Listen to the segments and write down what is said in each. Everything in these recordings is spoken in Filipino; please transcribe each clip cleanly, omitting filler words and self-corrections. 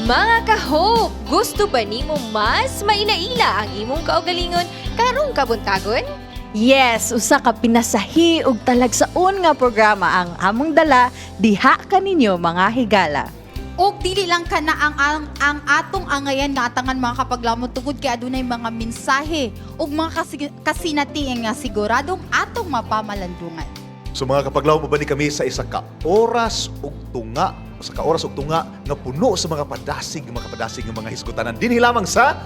Mga ka-hope, gusto ba nimo mas mailaila ang imong kaugalingon karong kabuntagon? Yes, usa ka pinasahi ug talagsaon nga programa ang among dala diha kaninyo mga higala. O dili lang ka na ang atong angayan nga atangan mga kapaglamot tugod kay adunay mga mensahe ug mga kasinatian nga siguradong atong mapamalandungan. So mga kapaglaw, mabalik kami sa isa ka oras ug tunga nga puno sa mga padasig nga mga hisgutanan dinhi lamang sa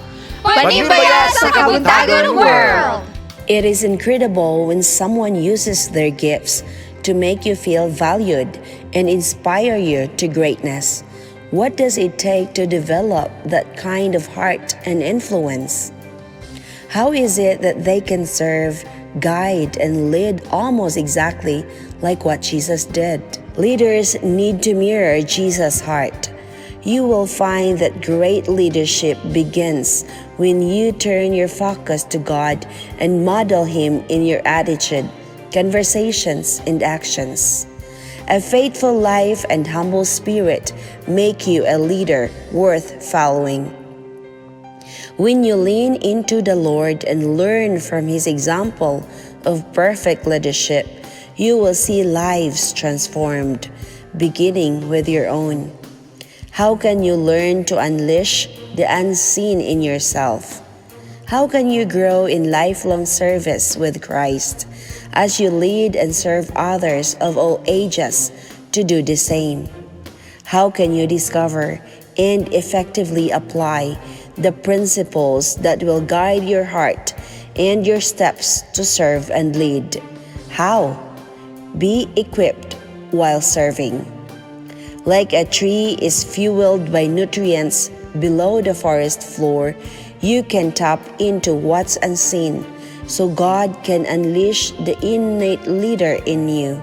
Panimbaya sa Kabuntagon World! It is incredible when someone uses their gifts to make you feel valued and inspire you to greatness. What does it take to develop that kind of heart and influence? How is it that they can serve, guide, and lead almost exactly like what Jesus did? Leaders need to mirror Jesus' heart. You will find that great leadership begins when you turn your focus to God and model Him in your attitude, conversations, and actions. A faithful life and humble spirit make you a leader worth following. When you lean into the Lord and learn from His example of perfect leadership, you will see lives transformed, beginning with your own. How can you learn to unleash the unseen in yourself? How can you grow in lifelong service with Christ as you lead and serve others of all ages to do the same? How can you discover and effectively apply the principles that will guide your heart and your steps to serve and lead? How? Be equipped while serving. Like a tree is fueled by nutrients below the forest floor, you can tap into what's unseen so God can unleash the innate leader in you.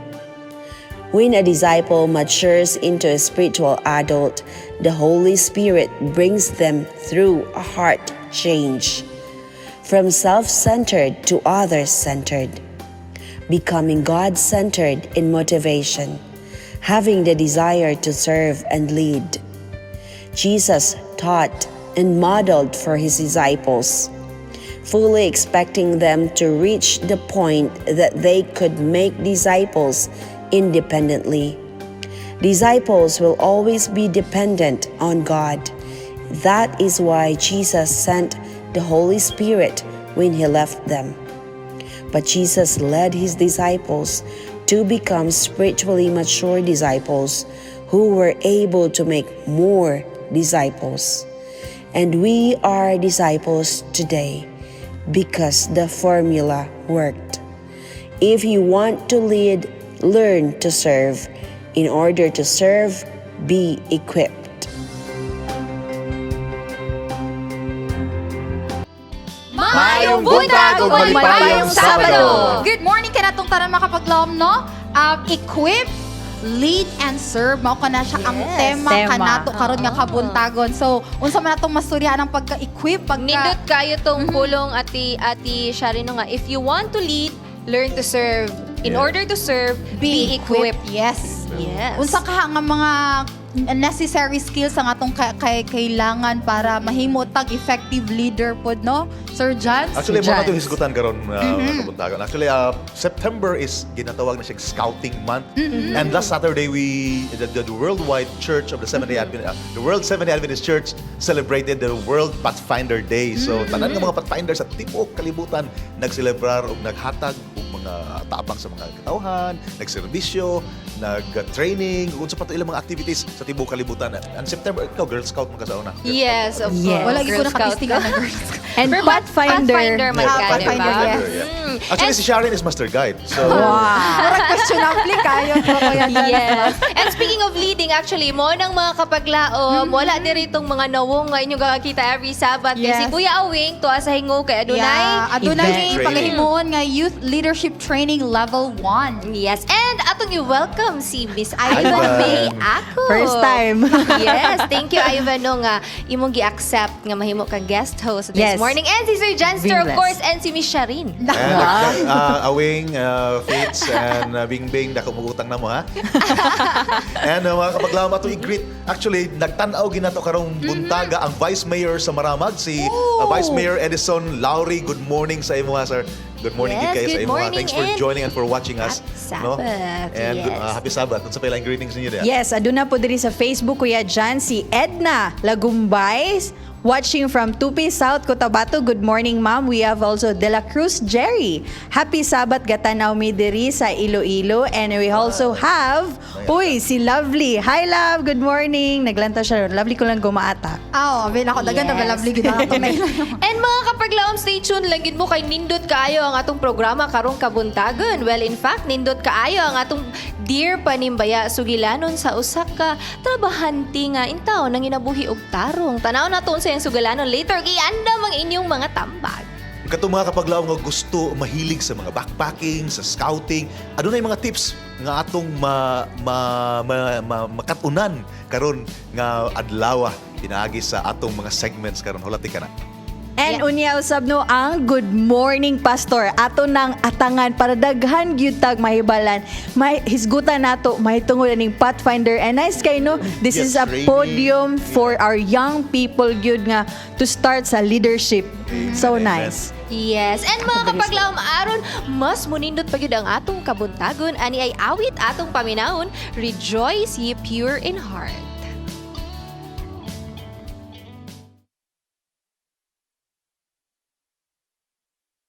When a disciple matures into a spiritual adult, the Holy Spirit brings them through a heart change, from self-centered to others-centered, becoming God-centered in motivation, having the desire to serve and lead. Jesus taught and modeled for His disciples, fully expecting them to reach the point that they could make disciples independently. Disciples will always be dependent on God. That is why Jesus sent the Holy Spirit when He left them. But Jesus led His disciples to become spiritually mature disciples who were able to make more disciples. And we are disciples today because the formula worked. If you want to lead, learn to serve. In order to serve, be equipped. Mayong buntag ug maligayang Sabado! Good morning ka na itong tanan makapaglawom, no? Equip, lead, and serve. Mao ka na siya ang tema kanato karon nga kabuntagon. So, unsa man atong masturya ang pagka-equip, Nindot kayo tong pulong ati Sharino nga, if you want to lead, learn to serve. In order to serve, be equipped. Yes. Yes. Unsa ka nga mga necessary skills ang atong kailangan para mahimo tag effective leader pod, no? Sir John? Actually, mo na itong hisgutan karon kabuntagon. Actually, September is ginatawag na siyang scouting month. And last Saturday, the worldwide Church of the Seventh-day Adventist, the World Seventh-day Adventist Church celebrated the World Pathfinder Day. So, tanan ng mga pathfinders sa tibuok kalibutan nagselebrar ug naghatag og mga tabang sa mga katawhan, nagserbisyo, nag-training, kung sa pato ilang mga activities sa tibuok kalibutan. And September, ikaw, Girl Scout mo ka sa una. Yes, of course. Yes. Wala gyud ko Girl Scout nakatistingan ka. ng Girl Scout. And Pathfinder. Man ka, Pathfinder, diba? yes. Actually, si Sharon is Master Guide. So, Murag questionable kayo to kuya Dan. Yes. And speaking of leading, actually, mo nang mga kapaglaom, wala din itong mga nawong nga inyong kakakita every Sabbath. Kaya Yes. si Kuya Awing, tuwa sa hingo kay Adunay. Yeah, adunay Event paghimuon nga Youth Leadership Training Level 1. Yes. And atong i-welcome si Miss Ivan Ivan. May Ako. First time. Yes. Thank you, Ivan, no nga imong gi-accept nga mahimo kang guest host this Yes. morning. And si Sir Janster, of Bless. course, and si Miss Sharin. and Awing, Fates, and Bingbing, dako magutang na mo, ha? And mga kapaglaom, ato i-greet. Actually, nagtanaw ginato karong buntaga ang Vice Mayor sa Maramag, si Vice Mayor Edison Lowry. Good morning sa imo, ha, sir. Good morning, Yes, kayo sa good imo, ha. morning, Thanks for and joining and for watching us. Happy Sabbath, And yes. happy Sabbath. Kung sa pailang greetings ninyo diyan. Yes, aduna po diri sa Facebook Kuya Jan si Edna Lagumbay watching from Tupi South, Cotabato. Good morning, ma'am. We have also De La Cruz Jerry. Happy Sabbath gatanaw mi diri sa Iloilo. And we also have si Lovely. Hi, Love. Good morning. Naglanta siya. Lovely ko lang gumaata. Bin ako dagan na lovely gid ako na. And mga kapaglaom, stay tuned lang gid mo kay nindot kaayo ang atong programa karong Kabuntagon. Well, in fact, nindot kaayo ang atong Dear Panimbaya sugilanon sa usa ka trabahanti nga intaw nang inabuhi og tarong. Tanaw na sa iyang sugalanon later gianda ang inyong mga tambag. Katong mga kapaglaom nga gusto mahilig sa mga backpacking, sa scouting, adunay mga tips nga atong makatunan karon nga adlaw pinaagi sa atong mga segments karon. Hulati ka na. And unya usab no ang Good Morning Pastor ato nang atangan para daghan gyud tag mahibalan. May hisgutan nato may tungod aning Pathfinder, and nice kay no. This Yes, is a training. podium for our young people gyud nga to start sa leadership. So Amen. nice. Yes, and mga kapaglaom aron mas munindot pa gyud ang atong Kabuntagon ani ay awit atong paminahon, Rejoice ye pure in heart.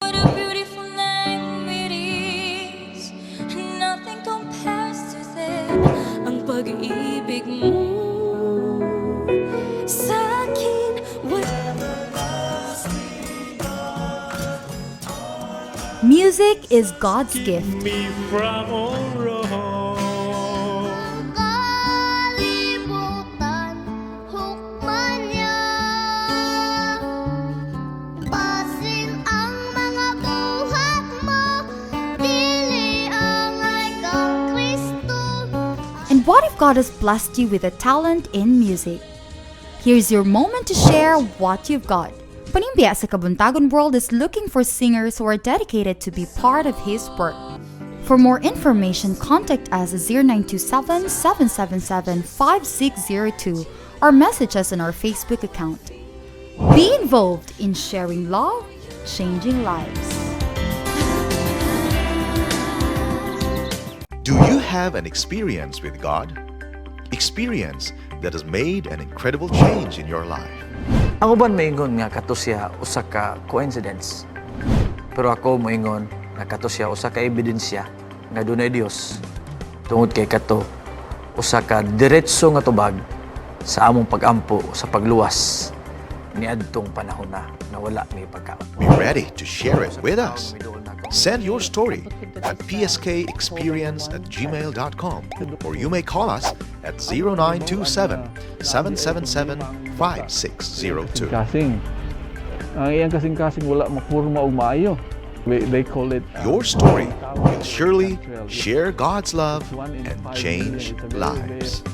What a beautiful name it is. Nothing compares to this. Ang pag-ibig mo sa akin. Music is God's gift. Me from Kalibutan, hukman niya. Pasin ang mga buhat mo. Dili ang kang Kristo. And what if God has blessed you with a talent in music? Here's your moment to share what you've got. Panimbaya sa Kabuntagon World is looking for singers who are dedicated to be part of His work. For more information, contact us at 0927-777-5602 or message us on our Facebook account. Be involved in sharing love, changing lives. Do you have an experience with God? Experience that has made an incredible change in your life. Ang uban maingon nga kato siya usa ka coincidence. Pero ako moingon nga kato siya usa ka ebidensya nga dunay Dios. Tungod kay kato usa ka diretso nga tubag sa among pagampo sa pagluwas niadtong panahon na wala may pagkaon. Be ready to share it with us. Send your story at pskexperience@gmail.com or you may call us at 0927-777-5602. kasing. Ang iyang kasing-kasing wala mapurma og maayo. They call it Your story will surely share God's love and change lives.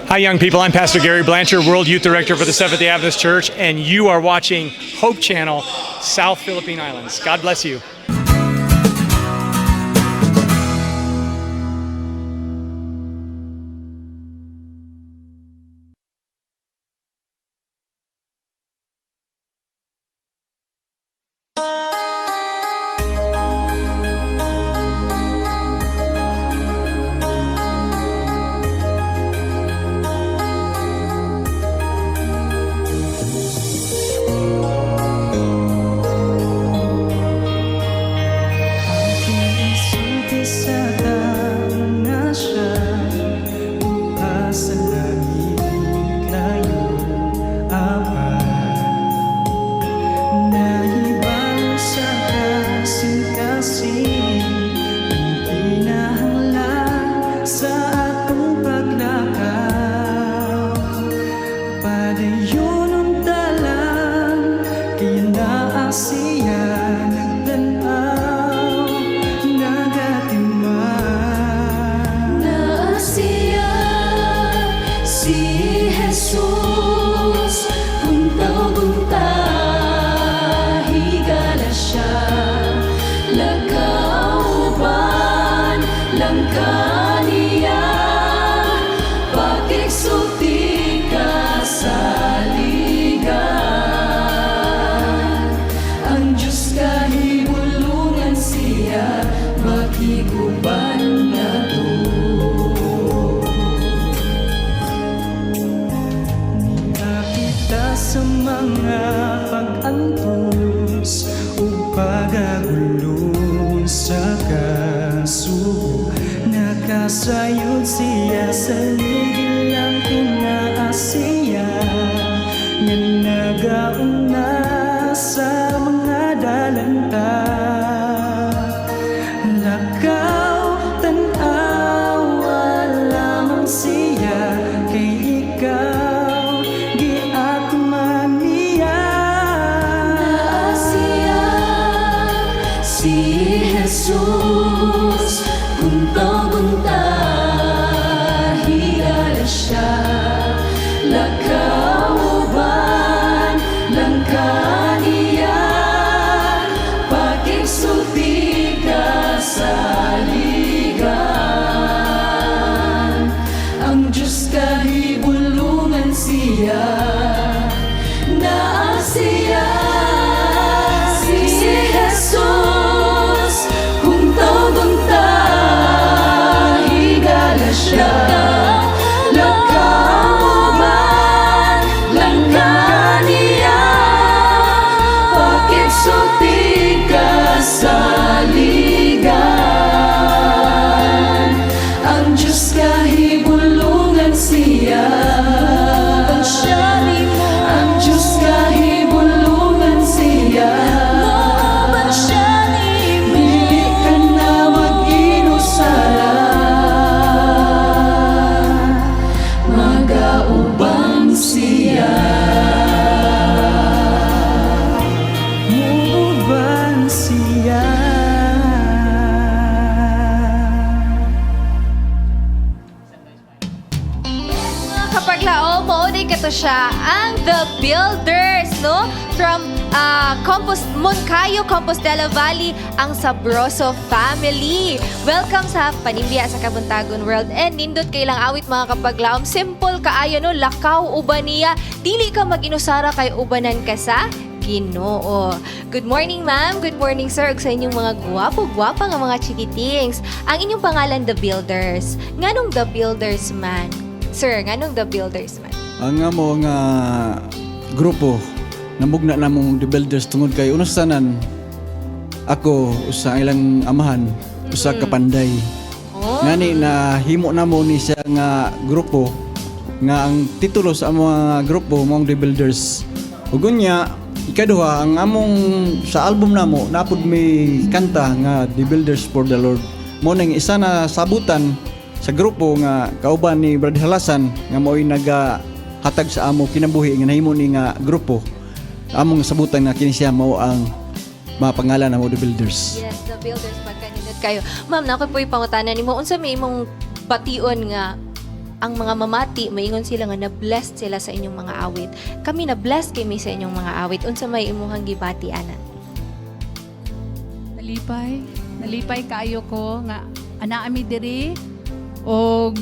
Hi, young people. I'm Pastor Gary Blanchard, World Youth Director for the Seventh-day Adventist Church, and you are watching Hope Channel, South Philippine Islands. God bless you. saligid lang inaasiya nga nagauna sa mga dalanta. Lakaw tanawa lamang siya kay ikaw giatman niya. Naasiya si Jesus bunta-bunta higala siya. Lakauban ng kaniya pagigsulti ka sa ligan. Ang Diyos kahibulungan siya. Naasiya si Jesus kung tawag-unta higala siya. Lakauban lang kaniya pagigsulti ka sa ligan. Ang Diyos kahibulungan siya. Ang Diyos kahibulungan siya. Dili ka na mag-inusara. Magaubang siya. Muubang siya. Mga kapaglaom, maunay ka to siya, ang The Builders, no? From Moncayo, Compostela Valley, ang Sabroso family. Welcome sa Panimbaya sa Kabuntagon World. And nindot kay lang awit mga kapaglaom. Simple kaayo, no? Lakaw uban niya. Dili ka mag-inusara kay ubanan ka sa Ginoo. Good morning, ma'am. Good morning, sir. Ug sa inyong mga guwapo-guwapa nga mga chikitings. Ang inyong pangalan, The Builders. Nganong The Builders man? Sir, nganong The Builders man? Ang nga mo nga grupo nambugna namong The Builders tungod kay unasanan ako usa ilang amahan usa ka panday. Ngani na himo namo ni siya nga grupo nga ang titulo sa mga grupo mong The Builders. Ug unya ikaduha ang among sa album namo napud may kanta nga The Builders for the Lord. Mo ning isa na sabutan sa grupo nga kauban ni Brad Halasan nga mo'y nagahatag sa amo kinabuhi nga nahimo ni nga grupo. Among sabutan nga kini siya mao ang mga pangalan na mo The Builders. Yes, The Builders pagkanindot kayo. Ma'am, nakoy po'y pangutana nimo unsa may imong bation nga ang mga mamati maingon sila nga na-blessed sila sa inyong mga awit. Kami na-blessed kami sa inyong mga awit. Unsa may imong gibati ana? Nalipay kaayo ko nga anaami diri og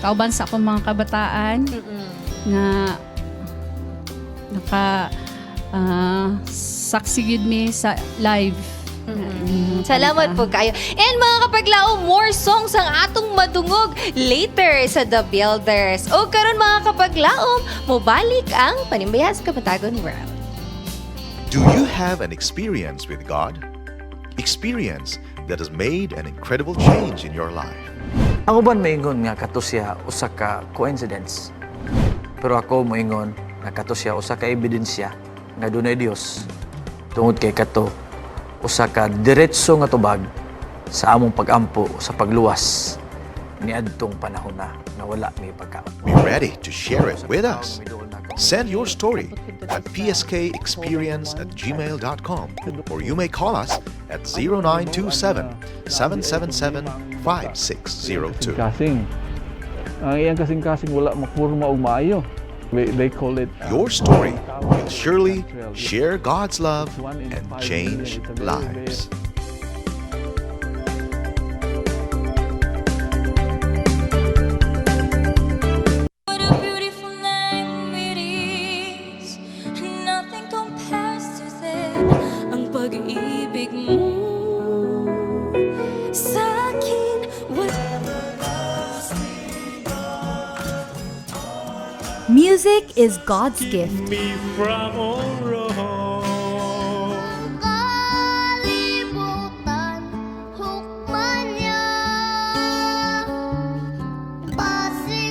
kauban sa akong mga kabataan nga naka saksi gid mi sa live. Salamat po kayo. And mga kapaglaom, more songs ang atong madungog later sa The Builders. O karon mga kapaglaom, mobalik ang Panimbaya sa Kabuntagon World. Do you have an experience with God? Experience that has made an incredible change in your life. Ang uban maingon nga kato siya usa ka coincidence. Pero ako moingon nga kato siya usa ka ebidensya nga dunay Dios. Tungod kay kato usa ka diretso nga tubag sa among pagampo sa pagluwas niadtong panahon na wala may pagkaon. Be ready to share it with us. Send your story at pskexperience@gmail.com or you may call us at 0927-777-5602. Kasing. Ang iyang kasing-kasing wala makurma og maayo. They call it Your story will surely share God's love and change lives. What a beautiful name it is. Nothing compares to that. Ang pag-ibig mo sa akin. Music is God's gift. Kalibutan, hukman niya. Pasig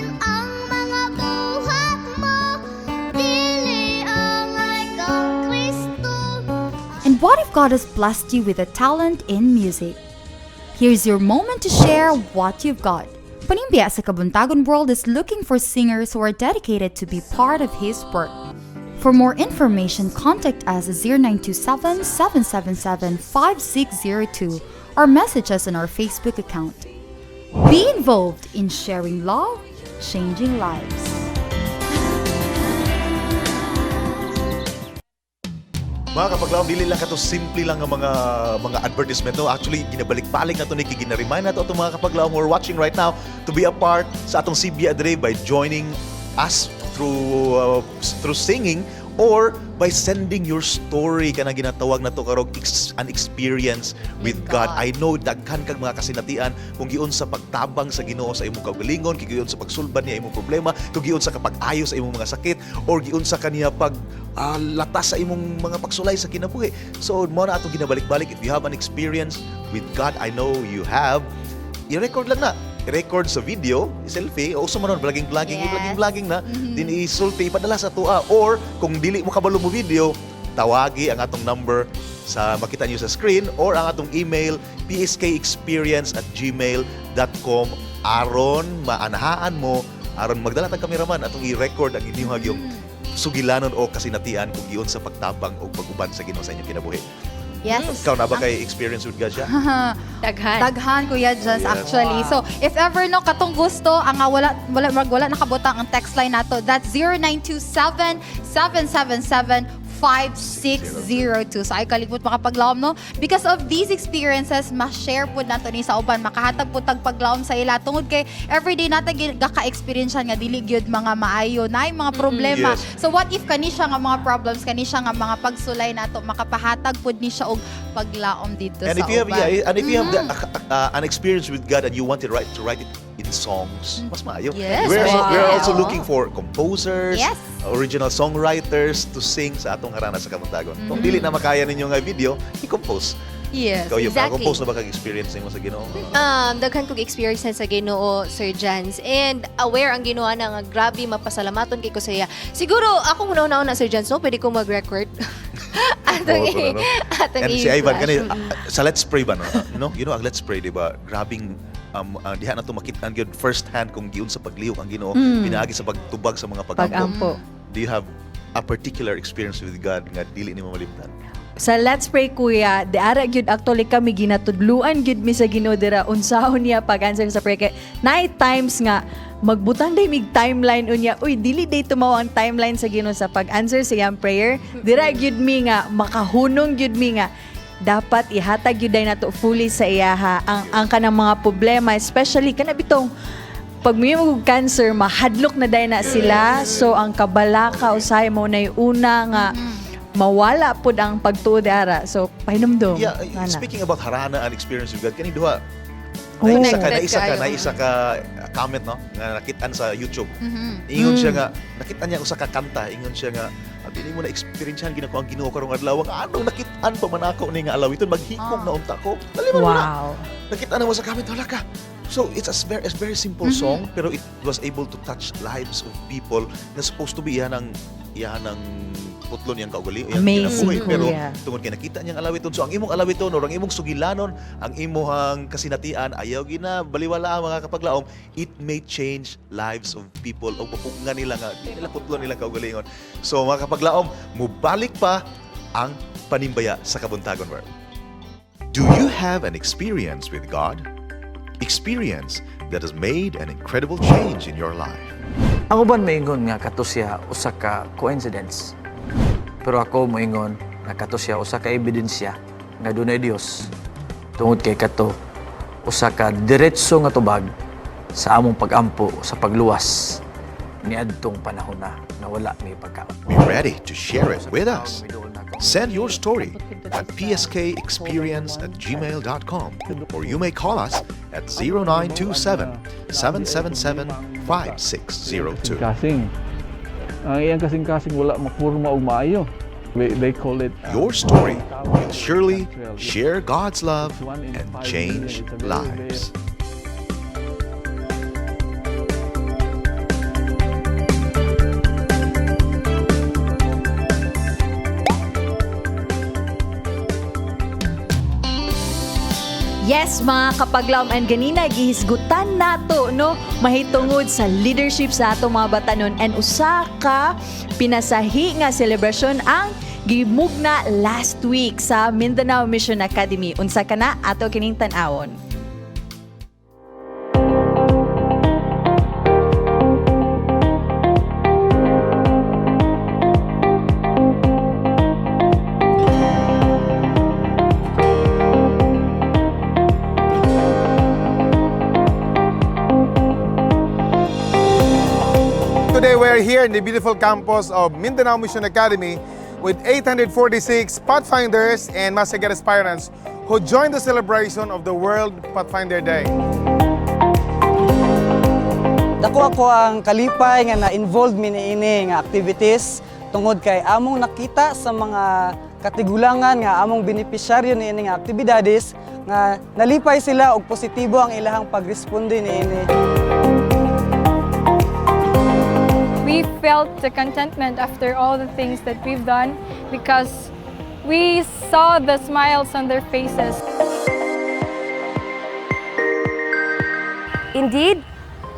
What if God has blessed you with a talent in music? Here's your moment to share what you've got. Panimbaya sa Kabuntagon world is looking for singers who are dedicated to be part of His work. For more information, contact us at 0927-777-5602 or message us on our Facebook account. Be involved in sharing love, changing lives. Mga kapaglaom, dili lang kato simple lang ang mga advertisement, no? Actually, ginabalik-balik na to ni ginaremind na to itong mga kapaglaom who are watching right now to be a part sa atong CBA Adre by joining us through singing or by sending your story kana ginatawag na to karong an experience with God. I know daghan kag mga kasinatian kung giun sa pagtabang sa Ginoo sa imong kaugalingon, kung giun sa pagsulbad niya imong problema, kung giun sa kapag-ayo sa imong mga sakit, or giun sa kaniya pag latas sa imong mga pagsulay sa kinabuhi. So mo na atong ginabalik-balik. If you have an experience with God, I know you have, i-record lang na. I-record sa video, i-selfie, o sa manon, vlogging na, din isulti, ipadala sa tua. Or, kung dili mo kabalo mo video, tawagi ang atong number sa makita niyo sa screen or ang atong email, pskexperience@gmail.com aron maanahaan mo, aron magdala tang kameraman atong i-record ang inyong yung sugilanon o kasinatian kung giyon sa pagtabang o pag-uban sa Ginoo sa inyong kinabuhi. Yes. Ikaw na ba kay experience with God siya? Daghan Kuya Jans actually. So if ever no katong gusto ang wala nakabutang ang text line nato, that's 0927-777-5602. So ay kalipot makapaglaom no. Because of these experiences, ma-share po nato ni sa uban, makahatag po tag paglaom sa ila tungod kay everyday natin gaka-experience nga dili gyud mga maayo na mga problema. Yes. So what if kani siya nga mga problems, kani siya nga mga pagsulay nato, makapahatag pud ni siya og paglaom dito And sa if you have, uban. and if you have an experience with God and you want to write it in songs, mas maayo. Yes, We're also looking for composers, Yes. original songwriters to sing sa atong Harana sa Kabuntagon. Kung dili na makaya ninyo nga video, i-compose. Yes. Ikaw yung Exactly. compose na ba kag-experience mo sa Ginoo? Daghan kong experience sa Ginoo, Sir Jans. And aware ang Ginoo na nga grabe mapasalamaton kay ko sa iya. Siguro ako una Sir Jans, no, pwede ko mag-record. And si Ivan kani sa Let's Pray ba no? You know, ang Let's Pray, di ba? Grabing diha na to makita ang gyud first hand kung giun sa paglihok ang Ginoo, pinaagi sa pagtubag sa mga pagampo. Do you have a particular experience with God nga dili nimo malimtan? Sa Let's Pray Kuya, di ara gyud actually kami ginatudluan gyud mi sa Ginoo dira unsahon niya pag-answer sa prayer. Kay night times nga magbutang day mig timeline unya. Uy, dili day tumaw ang timeline sa Ginoo sa pag-answer sa iyang prayer. Dira gyud mi nga makahunong gyud mi nga dapat ihatag gyud day nato fully sa iyaha ang kanang mga problema, especially kana bitong pag may cancer mahadlok na day na sila. So ang kabalaka usay mo na una nga mawala pud ang pagtuod ara. So pahinumdum. Yeah, speaking about Harana and experience with God, kani duha. Oh. Naisa ka comment no nga nakitaan sa YouTube. Ingon siya nga nakita niya usa ka kanta, ingon siya nga dili mo na experiencehan ginako ang Ginoo karong adlaw. Anong nakitaan pa man ako ni nga alawiton maghikog na unta ko. Dali man Wow. nakita na mo sa comment wala ka. So it's a very simple song pero it was able to touch lives of people na supposed to be iyan ang putlon yang kaugali yang Amazing, kinabuhi. Pero Kuya. tungod kay nakita niyang alawiton, so ang imong alawiton or ang imong sugilanon, ang imong kasinatian ayaw gina baliwala ang mga kapaglaom, it may change lives of people o papungan nila nga di nila putlon nilang kaugalingon. So mga kapaglaom, mubalik pa ang Panimbaya sa Kabuntagon world. Do you have an experience with God? Experience that has made an incredible change in your life. Ang uban maingon nga kato siya usa ka coincidence. Pero ako moingon nga kato siya usa ka ebidensya nga dunay Dios. Tungod kay kato usa ka diretso nga tubag sa among pagampo sa pagluwas niadtong panahon na wala may pagkaon. Be ready to share it with us. Send your story at pskexperience@gmail.com or you may call us at 0927-777-5602. Kasing. Ang iyang kasing-kasing wala makurma og maayo. They call it Your story will surely share God's love and change lives. Yes, mga kapaglaom, and ganina gihisgutan nato no mahitungod sa leadership sa ato mga batanon, and usa ka pinasahi nga selebrasyon ang gimugna last week sa Mindanao Mission Academy. Unsa kana ato kining tan-awon. Today we're here in the beautiful campus of Mindanao Mission Academy with 846 Pathfinders and Master aspirants who joined the celebration of the World Pathfinder Day. Dako ako ang kalipay nga na-involved mi niini nga activities tungod kay among nakita sa mga katigulangan nga among benepisyaryo niini nga aktibidades nga nalipay sila og positibo ang ilahang pagresponde niini. We felt the contentment after all the things that we've done because we saw the smiles on their faces. Indeed,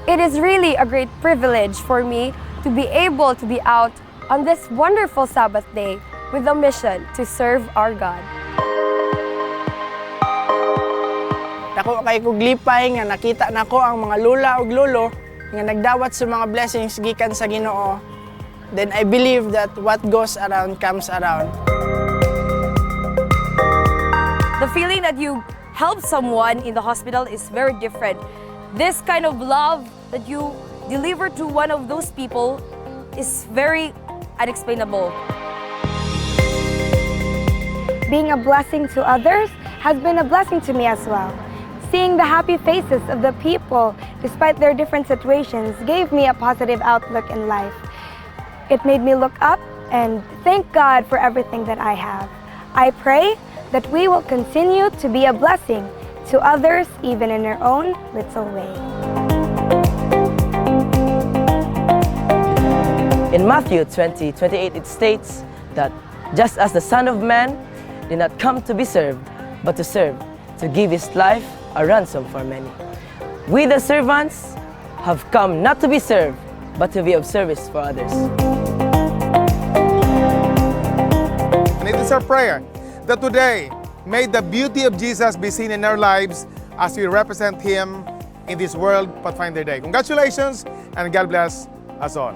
it is really a great privilege for me to be able to be out on this wonderful Sabbath day with a mission to serve our God. Dako kay kuglipay nga nakita nako ang mga lula ug lolo nga nagdawat sa mga blessings gikan sa Ginoo. Then I believe that what goes around comes around. The feeling that you help someone in the hospital is very different. This kind of love that you deliver to one of those people is very unexplainable. Being a blessing to others has been a blessing to me as well. Seeing the happy faces of the people, despite their different situations, gave me a positive outlook in life. It made me look up and thank God for everything that I have. I pray that we will continue to be a blessing to others, even in our own little way. In Matthew 20:28 it states that just as the Son of Man did not come to be served, but to serve, to give his life a ransom for many. We the servants have come not to be served, but to be of service for others. And it is our prayer that today, may the beauty of Jesus be seen in our lives as we represent Him in this World Pathfinder Day. Congratulations and God bless us all.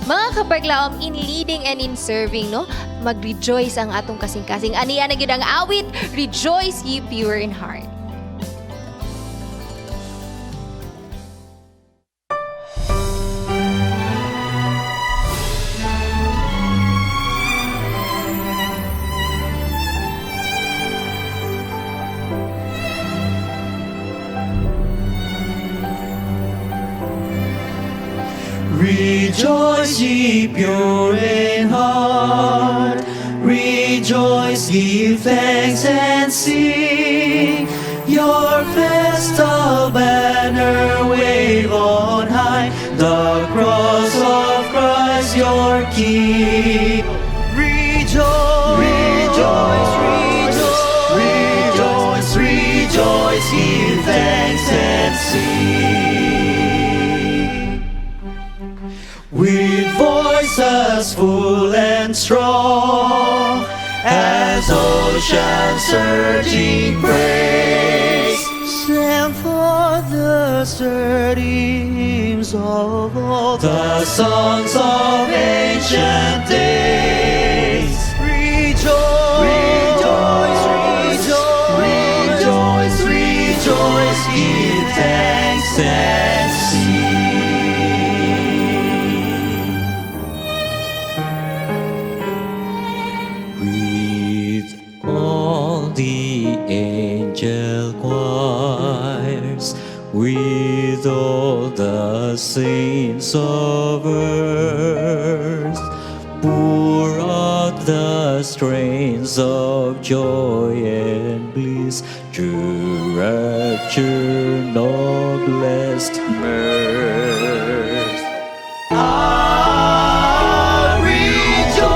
Mga kapaglaom, in leading and in serving, no? Mag-rejoice ang atong kasing-kasing. Aniya na gid ang awit, rejoice ye pure in heart. Rejoice ye pure in heart, rejoice, give thanks and sing. Your festal banner wave on high, the cross of Christ your King. Rejoice, rejoice, rejoice, rejoice, rejoice, give thanks and sing. With voices full and strong, as oceans surging praise, sing for the sturdy hymns of all the songs of ancient days. Rejoice, rejoice, rejoice, rejoice, rejoice, give thanks and sing. Angel choirs, with all the saints of earth, pour out the strains of joy and bliss to rapture noblest mirth. Ah, rejoice!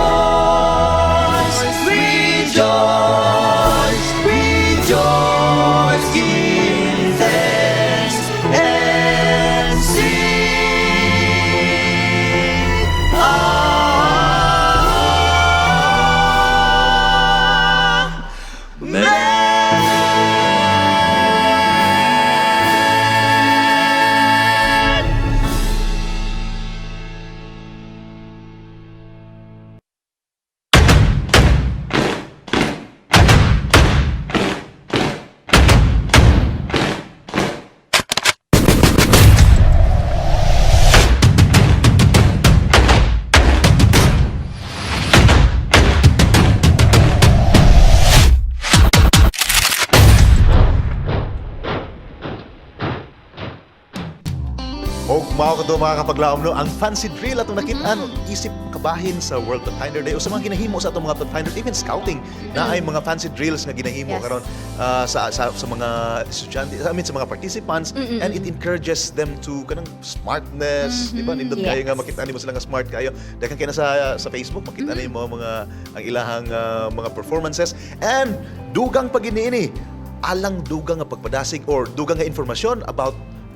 O mao ko mga kapaglaom no, ang fancy drill atong nakita-an isip kabahin sa World Pathfinder Day o sa mga ginahimo sa atong mga Pathfinder, even scouting na ay mga fancy drills nga ginahimo karon sa mga estudyante, sa mga participants, and it encourages them to kanang smartness, di ba? Nindot kayo nga makita nimo sila nga smart kayo. Daghang kay na sa Facebook makita nimo mga ang ilahang mga performances, and dugang paginiini alang dugang nga pagpadasig or dugang nga informasyon about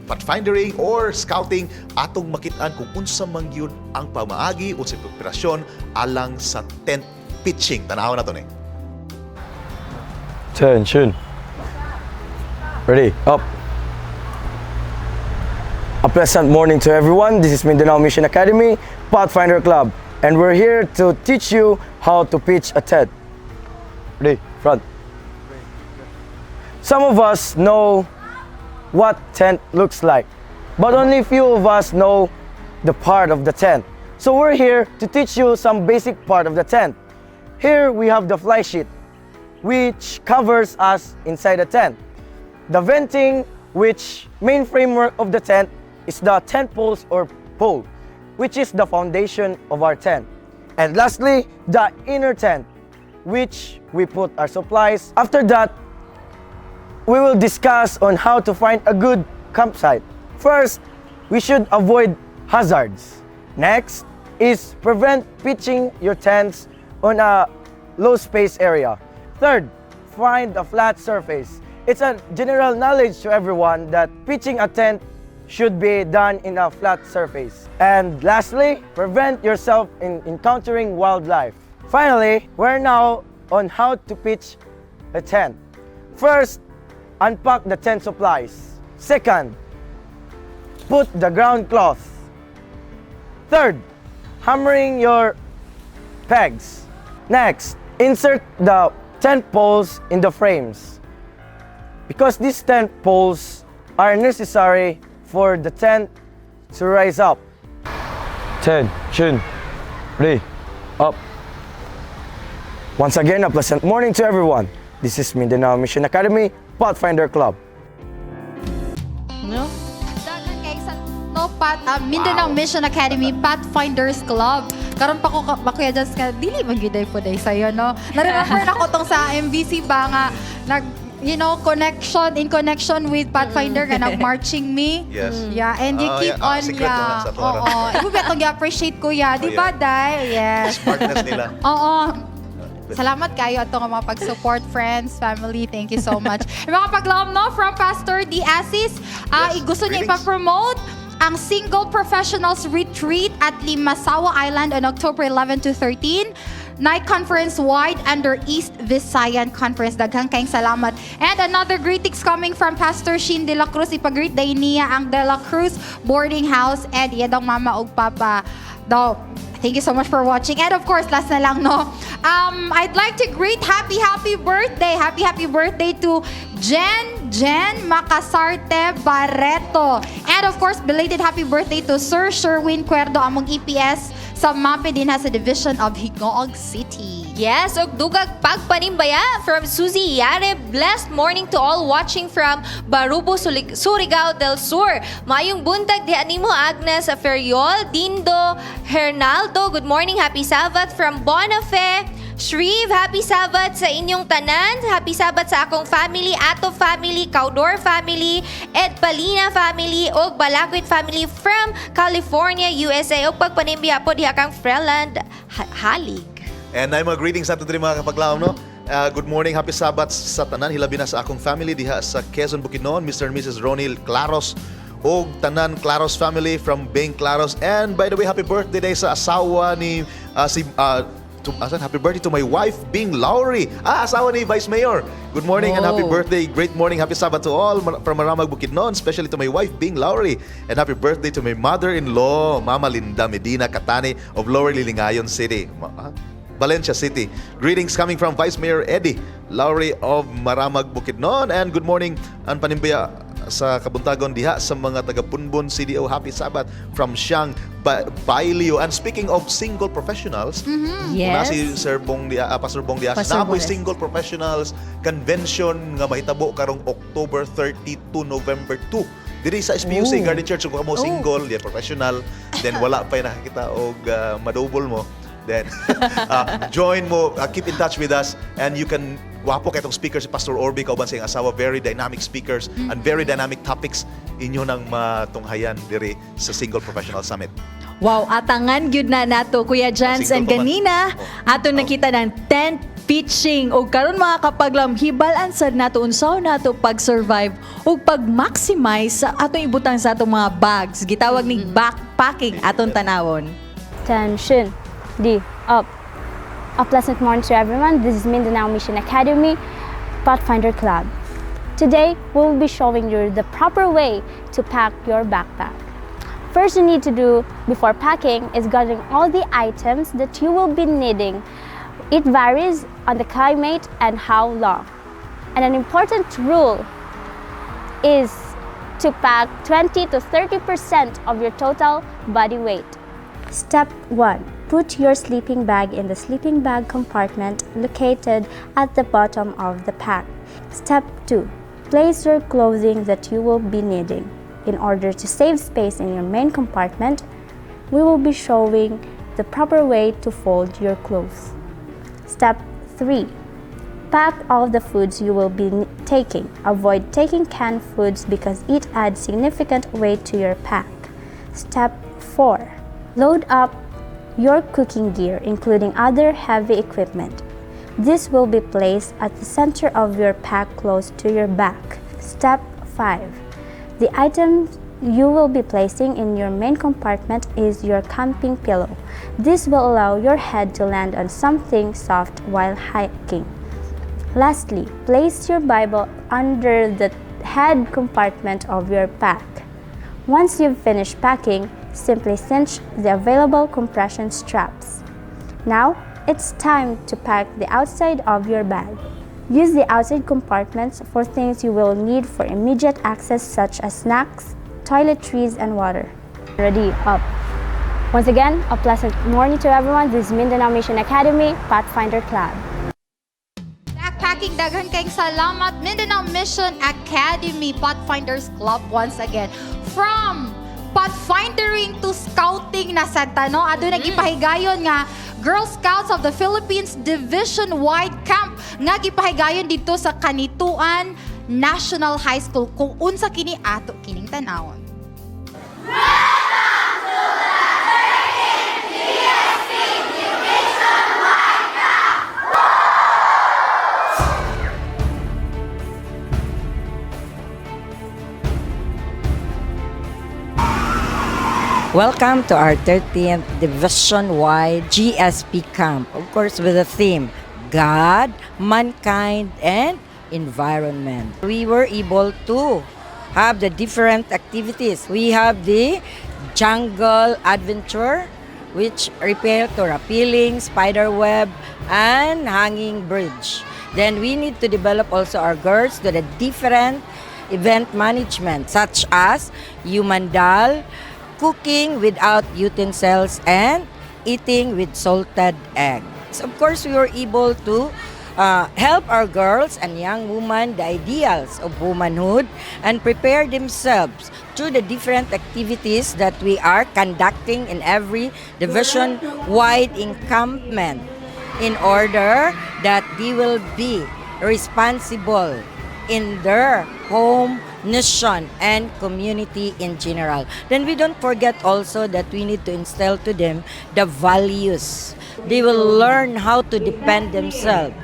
pathfindering or scouting atong makitaan kung unsa man gyud ang pamaagi o sa preparasyon alang sa tent pitching. Tanawon nato ni. Attention. Ready, up. A pleasant morning to everyone. This is Mindanao Mission Academy, Pathfinder Club, and we're here to teach you how to pitch a tent. Ready, front. Some of us know what tent looks like, but only few of us know the part of the tent. So we're here to teach you some basic part of the tent. Here we have the fly sheet, which covers us inside the tent. The venting, which main framework of the tent, is the tent poles or pole, which is the foundation of our tent. And lastly, the inner tent, which we put our supplies. After that, we will discuss on how to find a good campsite. First, we should avoid hazards. Next is prevent pitching your tents on a low space area. Third, find a flat surface. It's a general knowledge to everyone that pitching a tent should be done in a flat surface. And lastly, prevent yourself in encountering wildlife. Finally, we're now on how to pitch a tent. First, unpack the tent supplies. Second, put the ground cloth. Third, hammering your pegs. Next, insert the tent poles in the frames, because these tent poles are necessary for the tent to rise up. Attention. Ready, up. Once again, a pleasant morning to everyone. This is Mindanao Mission Academy, Pathfinder Club. No? Mindanao Mission Academy Pathfinders Club. Karon pa ko kuya dyan ka, dili man gyud po day sayo, no? Na-remember na ko tong sa MVC ba nga, in connection with Pathfinder nga nag-marching me. Yes. Yeah, and you keep on, secret mo na sa tuwa. Oo. Ibu ba itong appreciate ko, di ba, Day? Yes. Smartness nila. Oo. Salamat kayo at mga pag-support, friends, family. Thank you so much. Mga paglaom, no, from Pastor D. Assis, gusto niya ipapromote ang Single Professionals Retreat at Limasawa Island on October 11 to 13. Night Conference wide under East Visayan Conference. Daghang kayong salamat. And another greetings coming from Pastor Shin De La Cruz. Ipag-greet day niya ang De La Cruz Boarding House and iyadong mama ug papa. Thank you so much for watching. And of course, last na lang, no? I'd like to greet happy birthday. Happy birthday to Jen Macasarte Barreto. And of course, belated happy birthday to Sir Sherwin Cuerdo among EPS sa MAPE din sa Division of Hignoog City. Yes, og dugag pagpanimbaya from Suzy Yare. Blessed morning to all watching from Barubo, Surigao del Sur. Mayong buntag diha nimo Agnes Feriol, Dindo Hernaldo. Good morning, happy Sabbath from Bonafe. Shriv, happy Sabbath sa inyong tanan. Happy Sabbath sa akong family, Ato family, Caudor family, Ed Palina family, og Balakwit family from California, USA. Og pagpanimbiya po diha kang Freeland Halig. And I'm a greetings sa atin mga kapaglaom, no? Good morning, happy Sabbath sa tanan. Hilabi na sa akong family diha sa Quezon, Bukidnon, Mr. and Mrs. Ronil Claros, og tanan Claros family from Beng Claros. And by the way, happy birthday sa asawa ni happy birthday to my wife, Bing Lowry. Asawa ni Vice Mayor. Good morning and happy birthday. Great morning, happy Sabbath to all from Maramag, Bukidnon, especially to my wife, Bing Lowry. And happy birthday to my mother-in-law, Mama Linda Medina Catani of Lower Lilingayon City, Valencia City. Greetings coming from Vice Mayor Eddie Lowry of Maramag, Bukidnon. And good morning, ang Panimbaya sa Kabuntagon diha sa mga taga-Punbon CDO. Happy Sabbath from Siang Bailio. And speaking of single professionals, Yes. si Sir Bong Pastor Bong Diaz, Pastor napoy Bong. single professionals convention nga mahitabo karong October 30 to November 2. Diri sa SPUC Garden Church kung mo single, di professional, then wala pa nakakita og madouble mo, then join mo, keep in touch with us, and you can wapo kay itong speaker si Pastor Orby kauban sa iyang asawa, very dynamic speakers and very dynamic topics inyo nang matunghayan diri sa Single Professional Summit. Wow, atangan gyud na nato Kuya Jans, and ganina ato nakita ng tent pitching o karon mga kapaglam hibalan sad nato unsaon nato pag-survive o pag-maximize sa atong ibutang sa atong mga bags, gitawag ning backpacking atong tanawon. Attention, D, up. A pleasant morning to everyone. This is Mindanao Mission Academy Pathfinder Club. Today, we will be showing you the proper way to pack your backpack. First you need to do before packing is gathering all the items that you will be needing. It varies on the climate and how long. And an important rule is to pack 20 to 30% of your total body weight. Step 1. Put your sleeping bag in the sleeping bag compartment located at the bottom of the pack. Step 2. Place your clothing that you will be needing. In order to save space in your main compartment, we will be showing the proper way to fold your clothes. Step 3. Pack all the foods you will be taking. Avoid taking canned foods because it adds significant weight to your pack. Step 4. Load up your cooking gear, including other heavy equipment. This will be placed at the center of your pack close to your back. Step 5. The item you will be placing in your main compartment is your camping pillow. This will allow your head to land on something soft while hiking. Lastly, place your Bible under the head compartment of your pack. Once you've finished packing, simply cinch the available compression straps. Now, it's time to pack the outside of your bag. Use the outside compartments for things you will need for immediate access such as snacks, toiletries, and water. Ready, up. Once again, a pleasant morning to everyone. This is Mindanao Mission Academy Pathfinder Club. Backpacking, daghan kayong salamat. Mindanao Mission Academy Pathfinders Club once again. From pathfindering to scouting na sad tano, ado nagipahigayon nga Girl Scouts of the Philippines Division-wide Camp nga gipahigayon dito sa Kanituan National High School. Kung unsa kini ato kining tanawon. Welcome to our 13th Division-wide GSP camp, of course with the theme, God, Mankind, and Environment. We were able to have the different activities. We have the jungle adventure, which repair to rappelling, spider web, and hanging bridge. Then we need to develop also our girls to the different event management, such as human doll, cooking without utensils, and eating with salted eggs. Of course, we were able to help our girls and young women the ideals of womanhood and prepare themselves through the different activities that we are conducting in every division-wide encampment in order that they will be responsible in their home, nation, and community in general. Then we don't forget also that we need to instill to them the values. They will learn how to depend themselves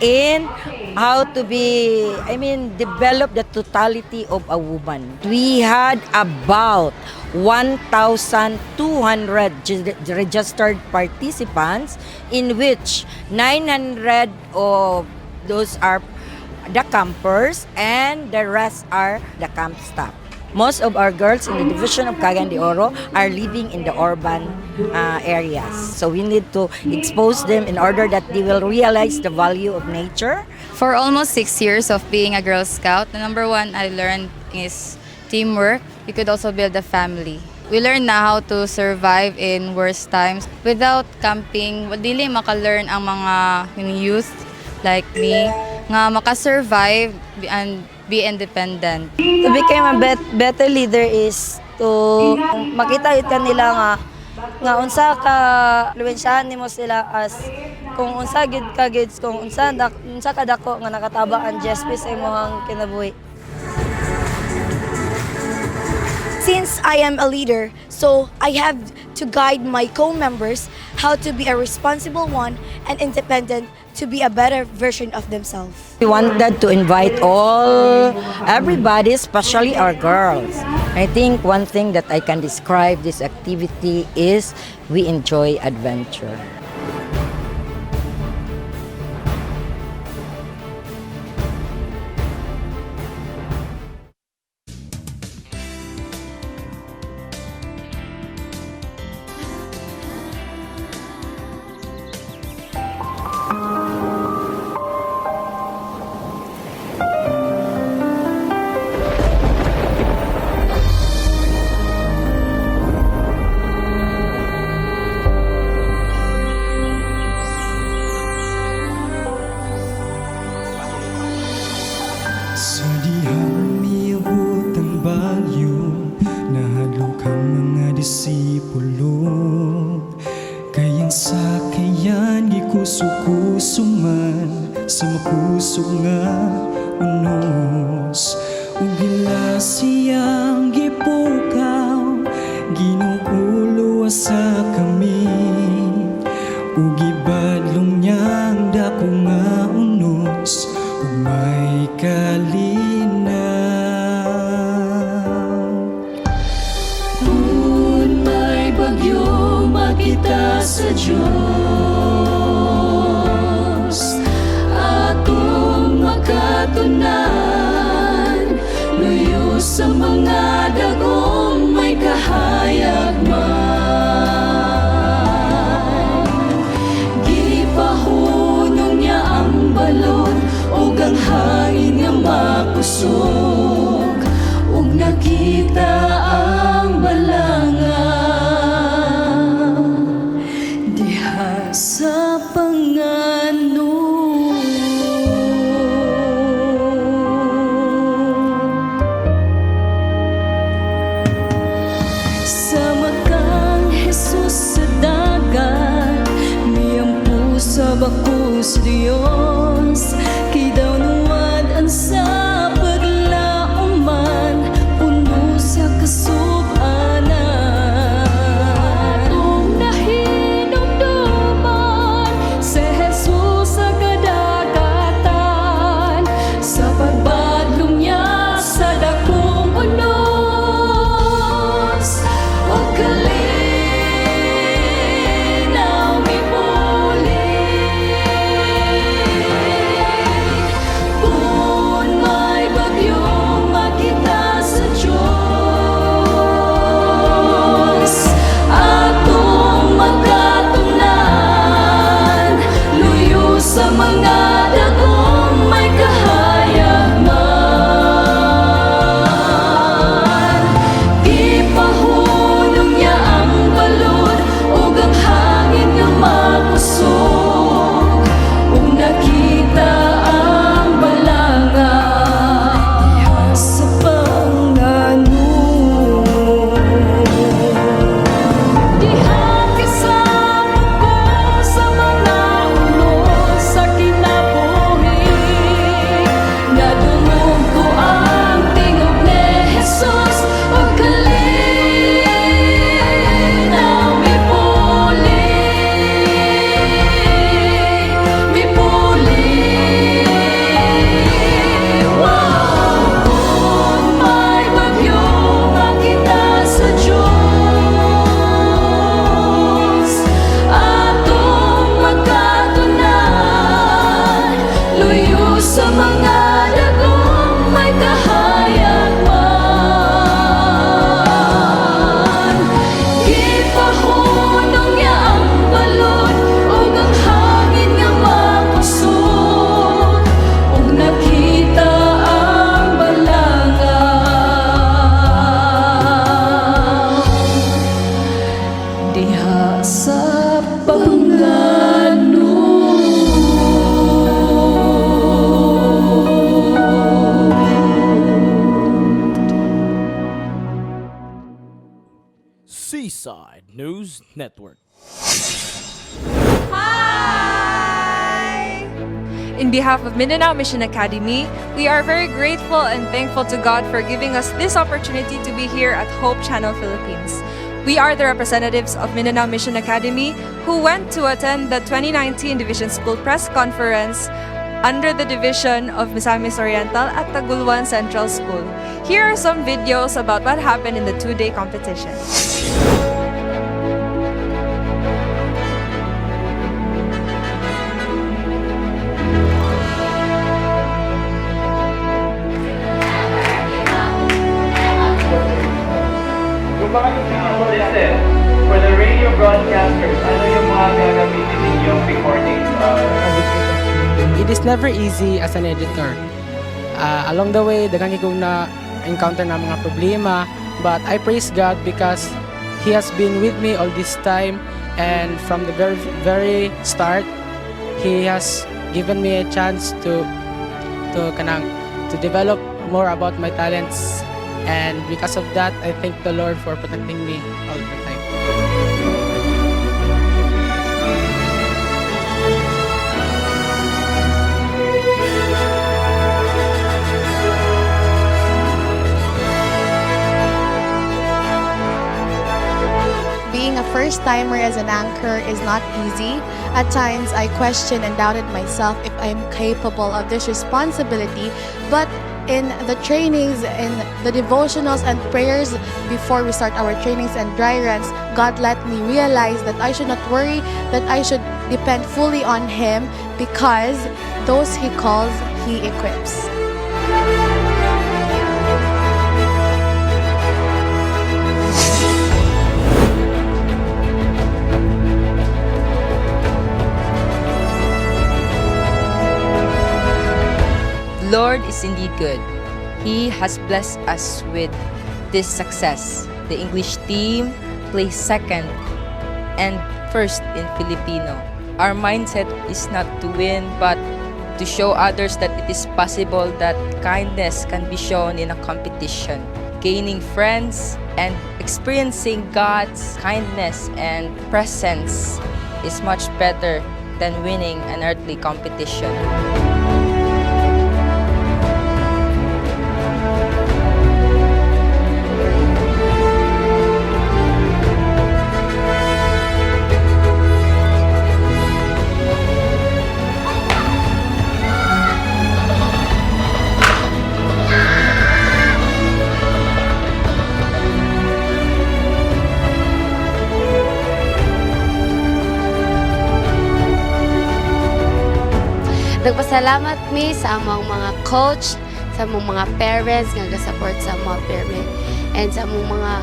in how to develop the totality of a woman. We had about 1,200 registered participants, in which 900 of those are the campers and the rest are the camp staff. Most of our girls in the division of Cagayan de Oro are living in the urban areas. So we need to expose them in order that they will realize the value of nature. For almost 6 years of being a Girl Scout, the number one I learned is teamwork. You could also build a family. We learn na how to survive in worst times. Without camping, dili maka-learn ang mga youth like me nga maka-survive and be independent. To become a better leader is to makita yun kanila nga unsa ka luwensyahan nimo sila as kung unsa gid ka gid kung unsa ka dako nga nakataba ang GSP sa imong kinabuhi. Since I am a leader, so I have to guide my co-members how to be a responsible one and independent to be a better version of themselves. We wanted to invite everybody, especially our girls. I think one thing that I can describe this activity is we enjoy adventure. Sa dihang miabot ang bagyo, nahadlok ang mga disipulo. Kayang sakayan, gikusok-kusok man sa mapusok nga unos. Ug gila siyang gipukaw, ginuulo sa kami. Ug gibadlong niyang dako nga unos, ug may kalinaw. Kung may bagyo makita sa Diyos, atong makatunan, luyo sa mga dagong may kahayag man. Gipahunong niya ang balon ug ang hangin nga makusog, ug nakita ang balangan diha sa panganon. Sama kang Jesus sa dagat, miyampu sa bako sa Dios. Kidaw nuwad ang sa paglaoman, puno sa kasub-anan. Atong nahinumduman si Jesus sa kadagatan, sa pagbadlong niya sa dakong unos. O kalinaw mimuli, Inside News Network. In behalf of Mindanao Mission Academy, we are very grateful and thankful to God for giving us this opportunity to be here at Hope Channel Philippines. We are the representatives of Mindanao Mission Academy who went to attend the 2019 Division School Press Conference under the division of Misamis Oriental at Taguluan Central School. Here are some videos about what happened in the two-day competition. For the radio broadcasters, ano yung mga gagamitin ninyong recordings? It is never easy as an editor. Along the way, daghang kong na-encounter na mga problema, but I praise God because He has been with me all this time, and from the very start, He has given me a chance to develop more about my talents. And because of that, I thank the Lord for protecting me all the time. Being a first-timer as an anchor is not easy. At times, I questioned and doubted myself if I am capable of this responsibility, but in the trainings, in the devotionals and prayers before we start our trainings and dry runs, God let me realize that I should not worry, that I should depend fully on Him because those He calls, He equips. Lord is indeed good. He has blessed us with this success. The English team plays second and first in Filipino. Our mindset is not to win, but to show others that it is possible that kindness can be shown in a competition. Gaining friends and experiencing God's kindness and presence is much better than winning an earthly competition. Nagpasalamat mi sa among mga coach, sa among mga parents nga ga-support sa mga parents, and sa among mga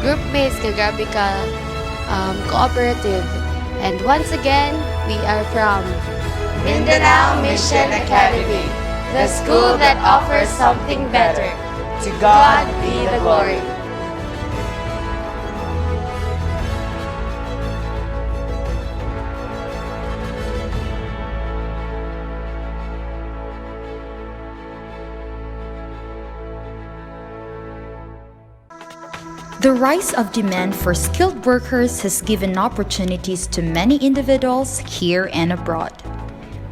groupmates nga grabe ka cooperative. And once again, we are from Mindanao Mission Academy, the school that offers something better. To God be the glory. The rise of demand for skilled workers has given opportunities to many individuals here and abroad.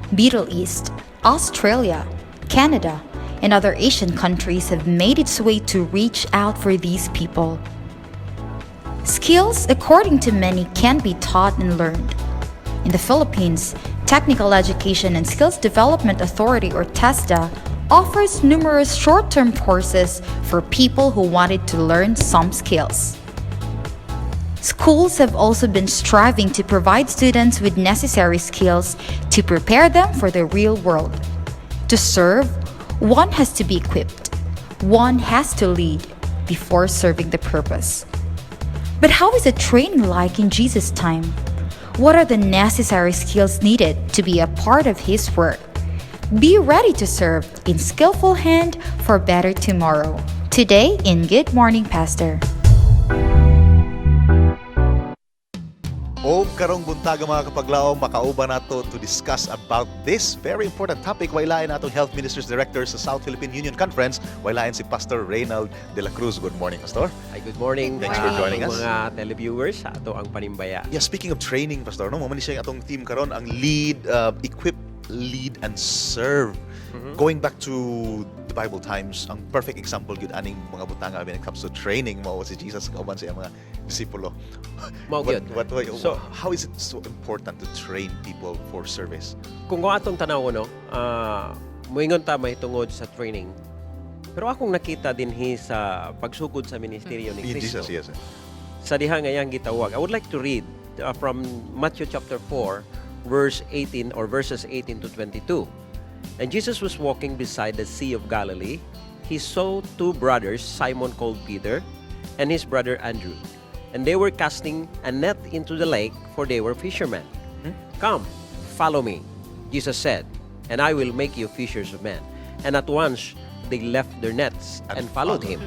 Middle East, Australia, Canada, and other Asian countries have made its way to reach out for these people. Skills, according to many, can be taught and learned. In the Philippines, Technical Education and Skills Development Authority, or TESDA, offers numerous short-term courses for people who wanted to learn some skills. Schools have also been striving to provide students with necessary skills to prepare them for the real world. To serve, one has to be equipped. One has to lead before serving the purpose. But how is a training like in Jesus' time? What are the necessary skills needed to be a part of His work? Be ready to serve in skillful hand for better tomorrow. Today in Good Morning Pastor. Hope karong buntaga mga kapaglaom makauban nato to discuss about this very important topic. Wailain natong Health Ministers Director sa South Philippine Union Conference. Wailain si Pastor Reynald de la Cruz. Good morning, Pastor. Hi, good morning. Thanks for joining us. Mga televiewers sa ato ang Panimbaya. Yeah, speaking of training, Pastor, no, mamani siya atong team karon ang lead, equip, lead, and serve. Going back to the Bible times, ang perfect example yun aning mga butanga when it comes to training mo si Jesus kauban sa mga disipulo. So, how is it so important to train people for service? Kung atong tanaw no, moingon ta mahitungod sa training. Pero akong nakita din sa pagsugod sa ministeryo ni Cristo. Jesus, yes. Sa diha ngayang gitawag. I would like to read from Matthew chapter 4 verse 18 or verses 18 to 22. And Jesus was walking beside the Sea of Galilee. He saw two brothers, Simon called Peter, and his brother Andrew. And they were casting a net into the lake, for they were fishermen. Come, follow me, Jesus said, and I will make you fishers of men. And at once they left their nets and followed him.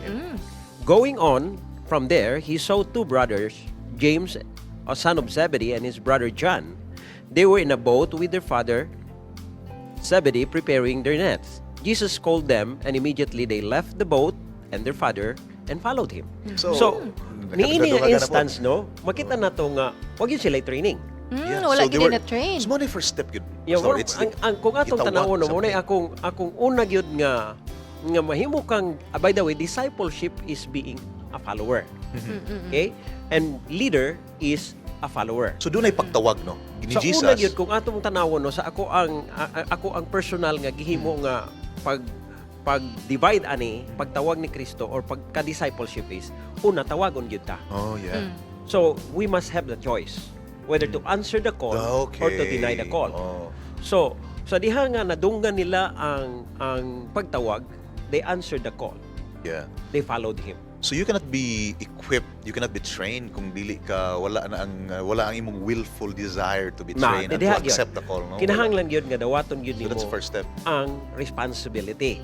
Going on from there, he saw two brothers, James, a son of Zebedee, and his brother John. They were in a boat with their father Zebedee preparing their nets. Jesus called them, and immediately they left the boat and their father and followed him. So niini nga instance, no, makita na to nga, wag yun sila training. Wala gid na train. It's money first step yun. Yeah, kung atong tanawon mo, akong una gyud nga mahimo kang, by the way, discipleship is being a follower. Okay? And leader is a follower. So doon ay pagtawag, no? Ni Sa Jesus. una gyud kung atong tanawon no, sa ako ang personal nga gihimo nga pag-divide ani pagtawag ni Kristo or pagka-discipleship is una tawagon gyud ta. Oh, yeah. So we must have the choice whether to answer the call or to deny the call. So sa diha nga nadunggan nila ang pagtawag, they answered the call. Yeah. They followed him. So you cannot be equipped, you cannot be trained kung dili ka wala ang imong willful desire to be trained and to accept the call, no? Kinahanglan gyud nga dawaton gyud nimo. So that's the first step. Ang responsibility.